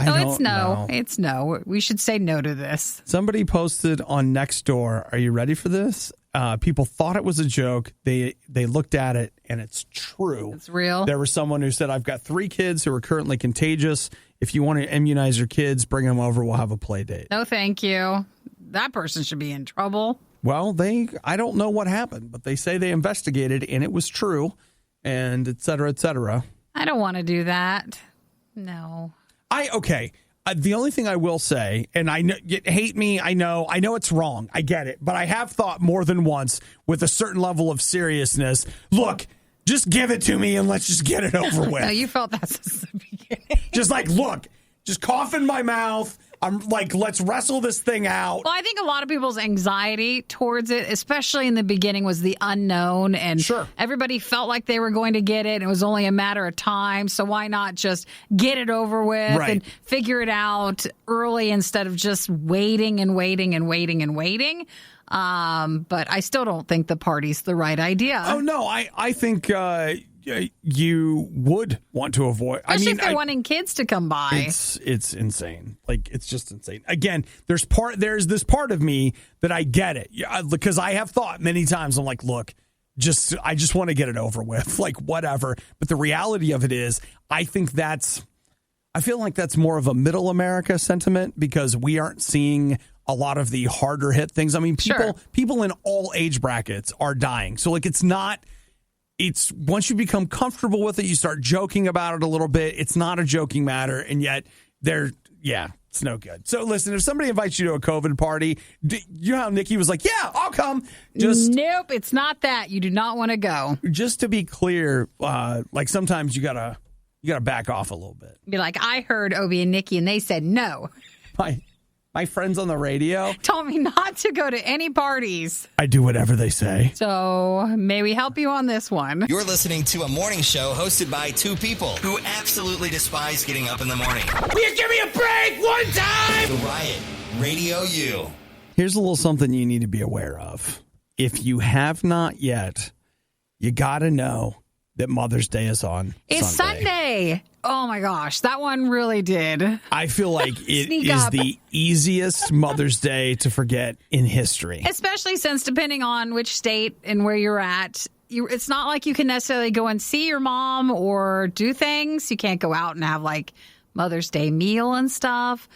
don't know. It's no. We should say no to this. Somebody posted on Nextdoor. Are you ready for this? People thought it was a joke. They looked at it, and it's true. It's real. There was someone who said, I've got 3 kids who are currently contagious. If you want to immunize your kids, bring them over. We'll have a play date. No, thank you. That person should be in trouble. Well, I don't know what happened, but they say they investigated, and it was true, and et cetera, et cetera. I don't want to do that. No. Okay. The only thing I will say, and I know you hate me, I know it's wrong. I get it. But I have thought more than once with a certain level of seriousness, look, just give it to me and let's just get it over with. No, you felt that since the beginning. Just like, look, just cough in my mouth. I'm like, let's wrestle this thing out. Well, I think a lot of people's anxiety towards it, especially in the beginning, was the unknown. And everybody felt like they were going to get it. It was only a matter of time. So why not just get it over with and figure it out early instead of just waiting and waiting and waiting and waiting? But I still don't think the party's the right idea. Oh, no, I think you would want to avoid. Especially if they're wanting kids to come by. It's insane. Like, it's just insane. Again, there's this part of me that I get it, because I have thought many times. I'm like, look, I just want to get it over with, like whatever. But the reality of it is, I feel like that's more of a middle America sentiment, because we aren't seeing a lot of the harder hit things. I mean, people in all age brackets are dying. So like, it's once you become comfortable with it, you start joking about it a little bit. It's not a joking matter. And yet it's no good. So listen, if somebody invites you to a COVID party, you know how Nikki was like, yeah, I'll come. Nope, it's not that. You do not want to go. Just to be clear, like sometimes you gotta back off a little bit. Be like, I heard Obie and Nikki and they said no. my friends on the radio told me not to go to any parties. I do whatever they say. So may we help you on this one? You're listening to a morning show hosted by two people who absolutely despise getting up in the morning. Will you give me a break one time? The Riot, RadioU. Here's a little something you need to be aware of. If you have not yet, you got to know that Mother's Day is on It's Sunday. Oh, my gosh. That one really did. I feel like it Sneak is up. the easiest Mother's Day to forget in history. Especially since depending on which state and where you're at, it's not like you can necessarily go and see your mom or do things. You can't go out and have like Mother's Day meal and stuff.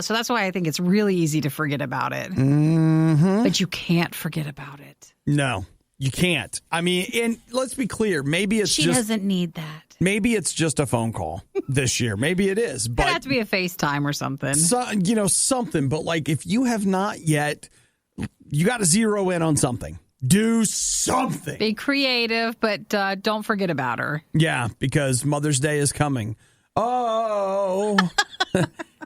So that's why I think it's really easy to forget about it. Mm-hmm. But you can't forget about it. No, you can't. I mean, and let's be clear. Maybe it's She just doesn't need that. maybe it's just a phone call this year. Maybe it is, It'd have but to be a FaceTime or something. something. But like, if you have not yet, you got to zero in on something. Do something. Be creative, but don't forget about her. Yeah, because Mother's Day is coming. Oh,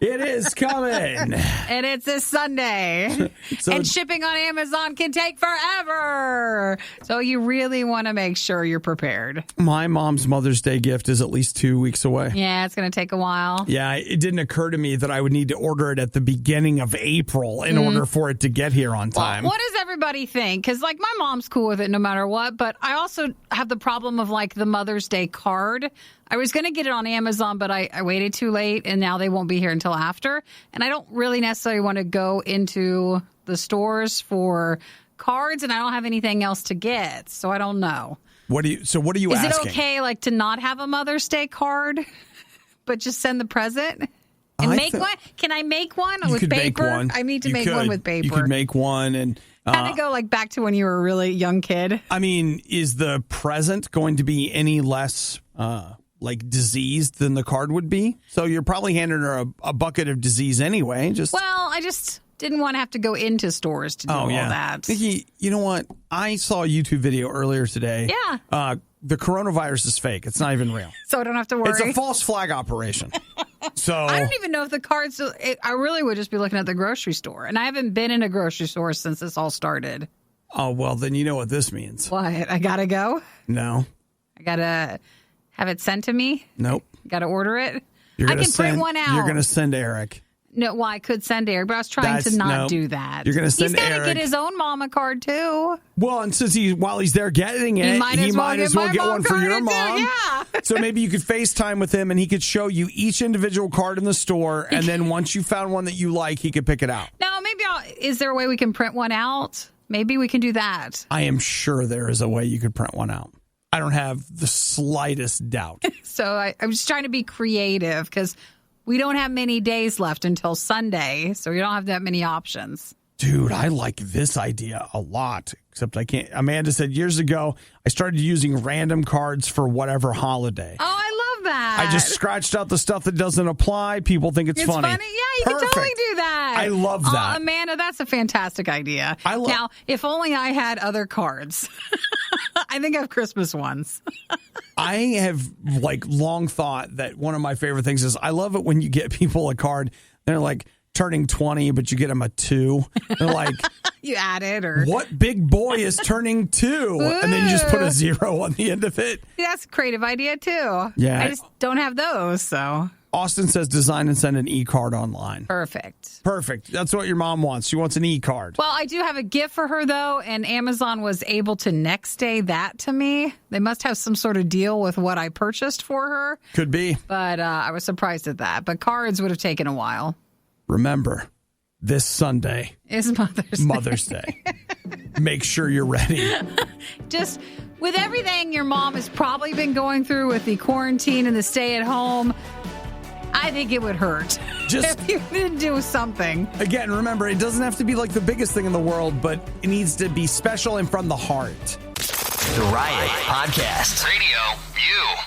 it is coming. And it's this Sunday. So- and shipping on Amazon can take forever. So you really want to make sure you're prepared. My mom's Mother's Day gift is at least 2 weeks away. Yeah, it's going to take a while. Yeah, it didn't occur to me that I would need to order it at the beginning of April in order for it to get here on time. Well, what does everybody think? Because, like, my mom's cool with it no matter what, but I also have the problem of, like, the Mother's Day card. I was going to get it on Amazon, but I waited too late, and now they won't be here until after. And I don't really necessarily want to go into the stores for cards, and I don't have anything else to get, so I don't know. What are you Is asking? it okay, like, to not have a Mother's Day card, but just send the present? And make one? Can I make one You with could paper? make one. I need to You make could. one with paper. You could make one and Kind of go like back to when you were a really young kid. I mean, is the present going to be any less like diseased than the card would be? So you're probably handing her a bucket of disease anyway. Well, I just didn't want to have to go into stores to do all that. Nikki, you know what? I saw a YouTube video earlier today. Yeah. The coronavirus is fake. It's not even real. So I don't have to worry. It's a false flag operation. So I don't even know if the cards. I really would just be looking at the grocery store, and I haven't been in a grocery store since this all started. Oh, well, then you know what this means. What? I gotta go. No. I gotta have it sent to me. Nope. Gotta order it. You're I gonna can print send- one out. You're going to send Eric. No, well, I could send Eric, but I was trying to not do that. You're gonna send He's gotta Eric. get his own mama card too. Well, and since while he's there getting it, He might as well get my get mom one for card your too, mom. yeah. So maybe you could FaceTime with him and he could show you each individual card in the store. And then once you found one that you like, he could pick it out. No, maybe is there a way we can print one out? Maybe we can do that. I am sure there is a way you could print one out. I don't have the slightest doubt. So I'm just trying to be creative because we don't have many days left until Sunday, so we don't have that many options. Dude, I like this idea a lot, except I can't. Amanda said years ago, I started using random cards for whatever holiday. Oh, I love that. I just scratched out the stuff that doesn't apply. People think it's funny. Yeah, you can totally do that. I love that. Amanda, that's a fantastic idea. Now, if only I had other cards. I think I have Christmas ones. I have like long thought that one of my favorite things is I love it when you get people a card. They're like turning 20, but you get them a 2. They're like, you add it or what big boy is turning 2? And then you just put a 0 on the end of it. That's a creative idea too. Yeah. I just don't have those, so. Austin says design and send an e-card online. Perfect. That's what your mom wants. She wants an e-card. Well, I do have a gift for her, though, and Amazon was able to next day that to me. They must have some sort of deal with what I purchased for her. Could be. But I was surprised at that. But cards would have taken a while. Remember, this Sunday is Mother's Day. Make sure you're ready. Just with everything your mom has probably been going through with the quarantine and the stay at home, I think it would hurt if you didn't do something. Again, remember, it doesn't have to be like the biggest thing in the world, but it needs to be special and from the heart. The Riot Podcast. RadioU.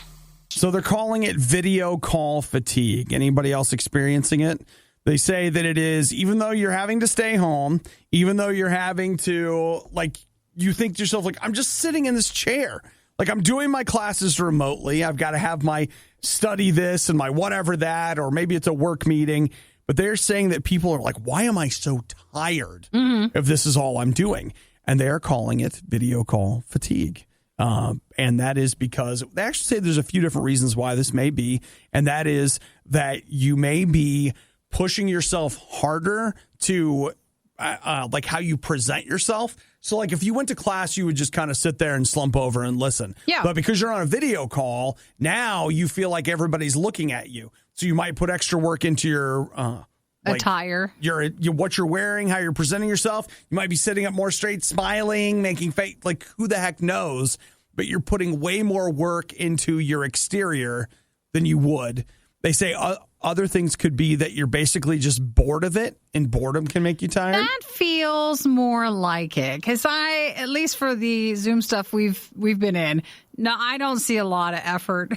So they're calling it video call fatigue. Anybody else experiencing it? They say that it is, even though you're having to stay home, even though you're having to, like, you think to yourself, like, I'm just sitting in this chair. Like, I'm doing my classes remotely. I've got to have my study this and my whatever that, or maybe it's a work meeting. But they're saying that people are like, why am I so tired if this is all I'm doing? And they are calling it video call fatigue. And that is because they actually say there's a few different reasons why this may be. And that is that you may be pushing yourself harder to like how you present yourself. So like if you went to class, you would just kind of sit there and slump over and listen. Yeah. But because you're on a video call, now you feel like everybody's looking at you. So you might put extra work into your attire, your what you're wearing, how you're presenting yourself. You might be sitting up more straight, smiling, making face like who the heck knows. But you're putting way more work into your exterior than you would. They say other things could be that you're basically just bored of it, and boredom can make you tired. That feels more like it, because at least for the Zoom stuff we've been in, no, I don't see a lot of effort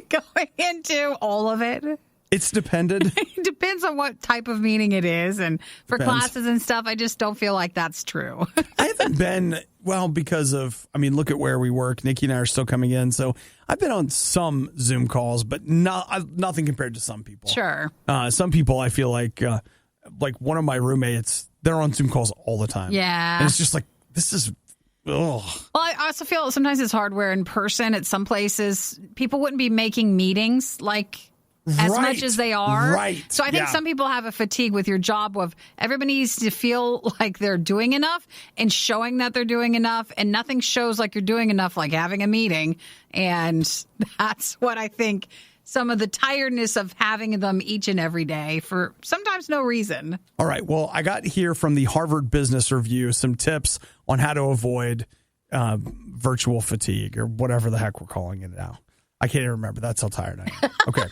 going into all of it. It's depended. It depends on what type of meeting it is. And for classes and stuff, I just don't feel like that's true. I haven't been, because of, look at where we work. Nikki and I are still coming in. So I've been on some Zoom calls, but nothing compared to some people. Sure. Some people I feel like one of my roommates, they're on Zoom calls all the time. Yeah. And it's just like, this is... Ugh. Well, I also feel sometimes it's hard where in person at some places, people wouldn't be making meetings as much as they are. Right. So I think some people have a fatigue with your job of everybody needs to feel like they're doing enough and showing that they're doing enough, and nothing shows like you're doing enough like having a meeting. And that's what I think some of the tiredness of having them each and every day for sometimes no reason. All right. Well, I got here from the Harvard Business Review some tips on how to avoid virtual fatigue or whatever the heck we're calling it now. I can't even remember. That's how tired I am. Okay.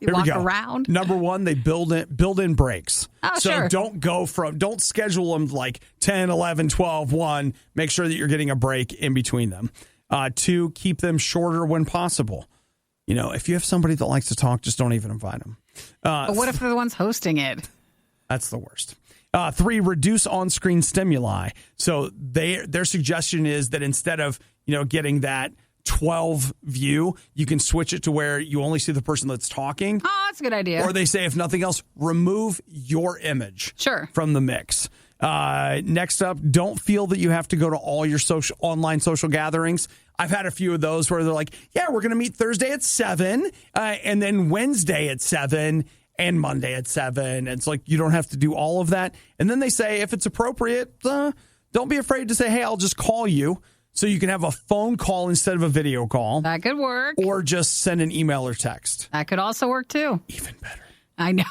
You walk around. Number one, they build in breaks. Oh, so sure. don't schedule them like 10, 11, 12, 1. Make sure that you're getting a break in between them. 2, keep them shorter when possible. If you have somebody that likes to talk, just don't even invite them. But what if they're the ones hosting it? That's the worst. 3, reduce on-screen stimuli. So their suggestion is that instead of, getting that 12 view, you can switch it to where you only see the person that's talking. Oh, that's a good idea. Or they say, if nothing else, remove your image from the mix. Next up, don't feel that you have to go to all your online social gatherings. I've had a few of those where they're like, yeah, we're going to meet Thursday at 7, and then Wednesday at 7, and Monday at 7. And it's like, you don't have to do all of that. And then they say, if it's appropriate, don't be afraid to say, hey, I'll just call you. So you can have a phone call instead of a video call. That could work. Or just send an email or text. That could also work, too. Even better. I know.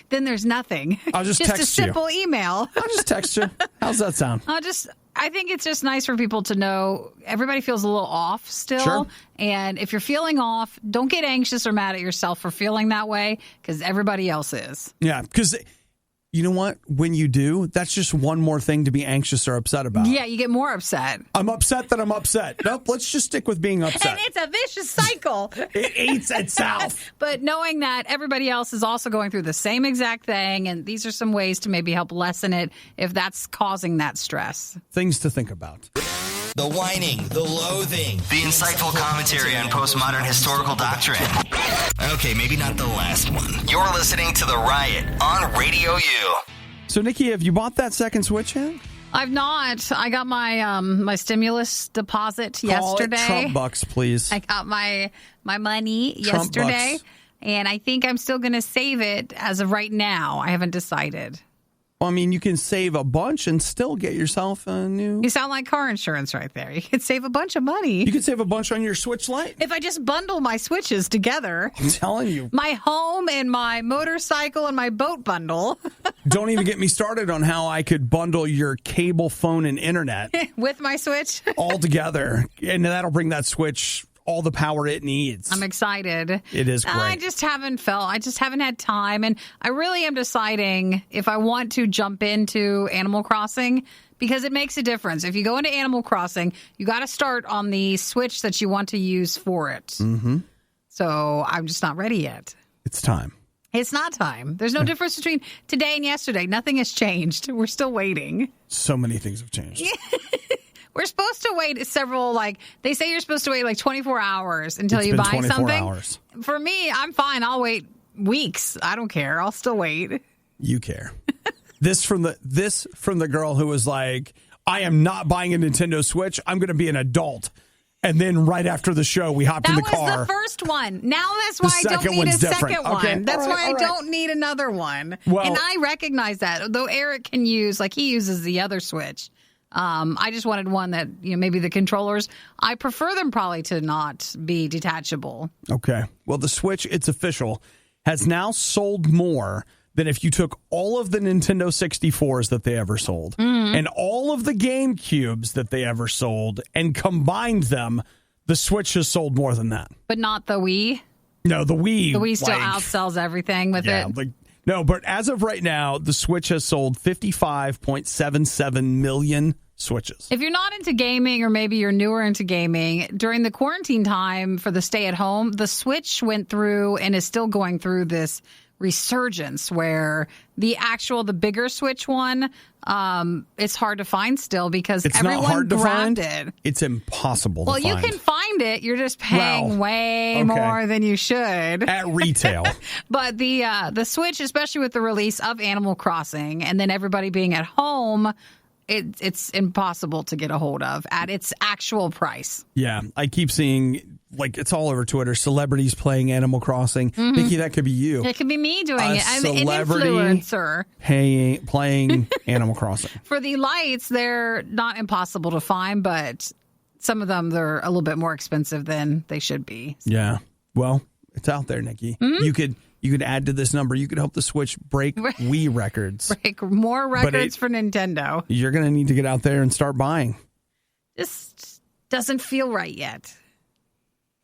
Then there's nothing. I'll just text you. Just a simple email. I'll just text you. How's that sound? I think it's just nice for people to know everybody feels a little off still. Sure. And if you're feeling off, don't get anxious or mad at yourself for feeling that way, because everybody else is. Yeah, because... You know what? When you do, that's just one more thing to be anxious or upset about. Yeah, you get more upset. I'm upset that I'm upset. Nope, let's just stick with being upset. And it's a vicious cycle. It eats itself. But knowing that everybody else is also going through the same exact thing, and these are some ways to maybe help lessen it if that's causing that stress. Things to think about. The whining, the loathing, the insightful commentary on postmodern historical doctrine. Okay, maybe not the last one. You're listening to The Riot on Radio U. So, Nikki, have you bought that second Switch yet? I've not. I got my my stimulus deposit yesterday. Call it Trump bucks, please. I got my money Trump yesterday, bucks. And I think I'm still going to save it as of right now. I haven't decided. Well, you can save a bunch and still get yourself a new... You sound like car insurance right there. You could save a bunch of money. You could save a bunch on your Switch Lite. If I just bundle my Switches together. I'm telling you. My home and my motorcycle and my boat bundle. Don't even get me started on how I could bundle your cable, phone, and internet. With my Switch. All together. And that'll bring that Switch all the power it needs. I'm excited. It is great. I just haven't had time. And I really am deciding if I want to jump into Animal Crossing, because it makes a difference. If you go into Animal Crossing, you got to start on the Switch that you want to use for it. Mm-hmm. So I'm just not ready yet. It's time. It's not time. There's no difference between today and yesterday. Nothing has changed. We're still waiting. So many things have changed. We're supposed to wait they say you're supposed to wait 24 hours until you buy something. Hours. For me, I'm fine. I'll wait weeks. I don't care. I'll still wait. You care. This from the girl who was like, I am not buying a Nintendo Switch. I'm going to be an adult. And then right after the show, we hopped in the car. That was the first one. Now that's why I don't need a second one. Okay. That's why I don't need another one. Well, and I recognize that. Though Eric can use, like he uses the other Switch. I just wanted one that, maybe the controllers, I prefer them probably to not be detachable. Okay. Well, the Switch, it's official, has now sold more than if you took all of the Nintendo 64s that they ever sold and all of the GameCubes that they ever sold and combined them, the Switch has sold more than that. But not the Wii? No, the Wii. The Wii still outsells everything with it? No, but as of right now, the Switch has sold 55.77 million Switches. If you're not into gaming or maybe you're newer into gaming, during the quarantine time for the stay at home, the Switch went through and is still going through this resurgence where the bigger Switch one, it's hard to find still because everyone not hard to grabbed find. it. It's impossible to find. Well, you can find it. You're just paying way more than you should. At retail. But the Switch, especially with the release of Animal Crossing and then everybody being at home, it's impossible to get a hold of at its actual price. Yeah, I keep seeing, it's all over Twitter, celebrities playing Animal Crossing. Nikki, that could be you. It could be me doing it. I'm an celebrity influencer. Playing Animal Crossing. For the lights, they're not impossible to find, but some of them, they're a little bit more expensive than they should be. Yeah. Well, it's out there, Nikki. You could add to this number. You could help the Switch break Wii records. Break more records for Nintendo. You're going to need to get out there and start buying. Just doesn't feel right yet.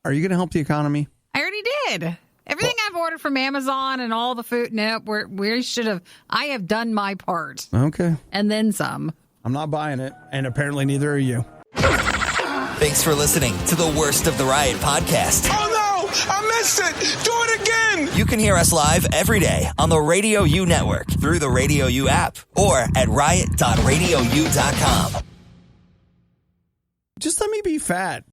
Are you going to help the economy? I already did. Everything I've ordered from Amazon and all the food. Nope, we should have. I have done my part. Okay. And then some. I'm not buying it. And apparently neither are you. Thanks for listening to the Worst of the Riot podcast. Oh no! I missed it! Do it again! You can hear us live every day on the RadioU network through the RadioU app or at riot.radiou.com. Just let me be fat.